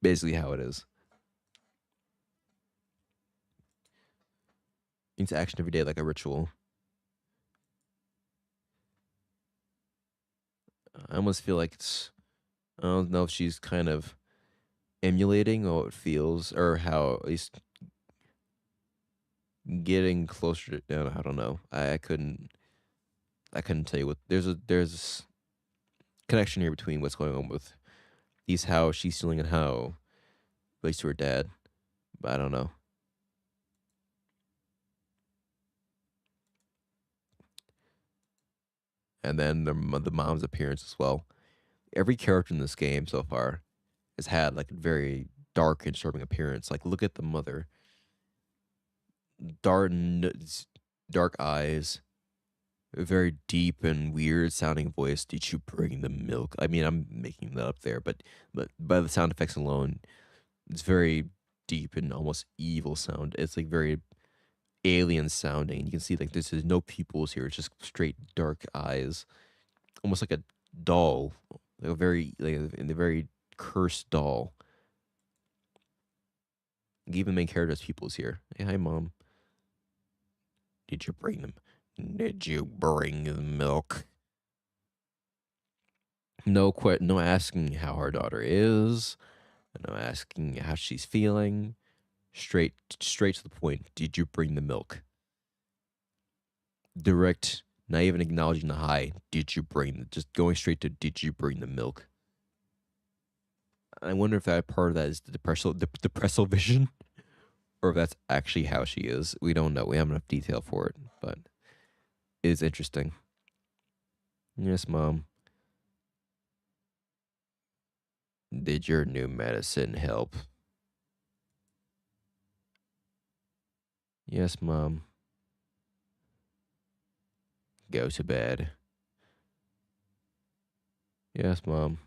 basically how it is. Into action every day like a ritual. I almost feel like it's. I don't know if she's kind of emulating how it feels or how at least getting closer to. I don't know. I couldn't tell you what. There's connection here between what's going on with these how she's feeling and how relates to her dad. But I don't know. and then the mom's appearance as well. Every character in this game so far has had like a very dark and disturbing appearance. Like look at the mother, dark, dark eyes, a very deep and weird sounding voice. Did you bring the milk? I mean, I'm making that up there, but by the sound effects alone, it's very deep and almost evil sound. It's like very alien sounding. You can see like there's no pupils here. It's just straight dark eyes, almost like a doll, like a very like in the very cursed doll. Like, even the main character's pupils here. Hey, hi, mom. Did you bring them? Did you bring the milk? No asking how her daughter is. No asking how she's feeling. Straight to the point. Did you bring the milk? Direct, not even acknowledging the hi. Did you bring just going straight to did you bring the milk? I wonder if that part of that is the depressal vision, or if that's actually how she is. We don't know. We have enough detail for it, but it is interesting. Yes, mom. Did your new medicine help? Yes, mom. Go to bed. Yes, mom.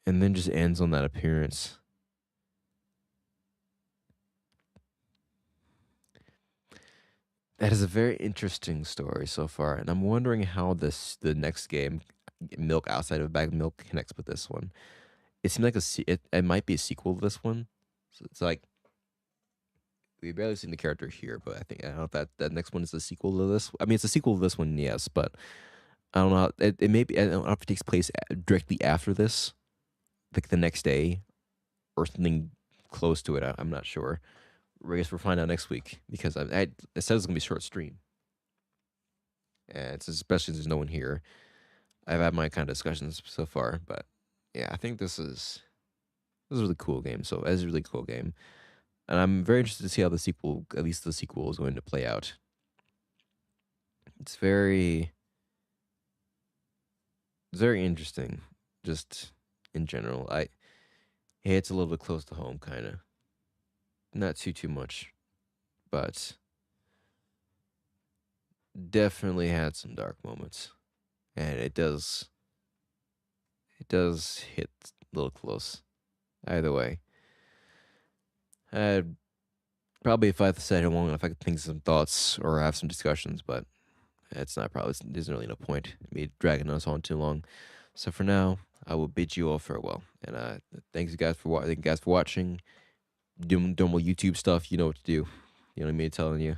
And then just ends on that appearance. That is a very interesting story so far, and I'm wondering how the next game, Milk Outside of a Bag of Milk, connects with this one. It seems like it might be a sequel to this one. So it's like we barely seen the character here, but I don't know if that next one is a sequel to this. I mean, it's a sequel to this one, yes, but I don't know. It may be. I don't know if it takes place directly after this, like the next day, or something close to it. I'm not sure. I guess we'll find out next week because it says it's gonna be a short stream, and it's especially since there's no one here. I've had my kind of discussions so far, but yeah, I think this is a really cool game. So it's a really cool game, and I'm very interested to see how the sequel, at least the sequel, is going to play out. It's very interesting, just in general. I It's a little bit close to home, kind of, not too much, but definitely had some dark moments, and it does hit a little close. Either way, I'd probably if I sat here long enough, I could think of some thoughts or have some discussions, but it's not probably there's really no point in me dragging us on too long. So for now, I will bid you all farewell, and thanks you guys for thank you guys for watching. Doing normal YouTube stuff, you know what to do. You know what I mean? Telling you.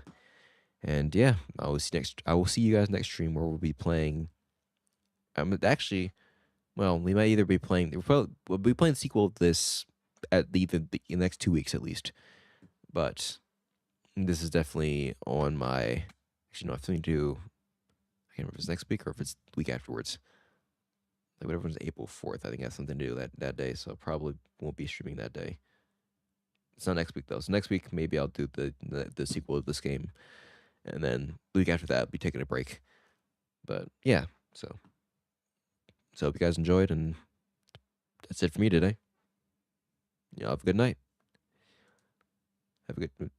And yeah, I will see you guys next stream where we'll be playing. Actually, well, we might either be playing. We'll be playing the sequel to this at the next 2 weeks at least. But this is definitely on my. Actually, no, I have something to do. I can't remember if it's next week or if it's the week afterwards. Like whatever was April 4th, I think I have something to do that day. So I probably won't be streaming that day. It's not next week though. So next week maybe I'll do the sequel of this game, and then the week after that I'll be taking a break. But yeah, so hope you guys enjoyed, and that's it for me today. Y'all have a good night. Have a good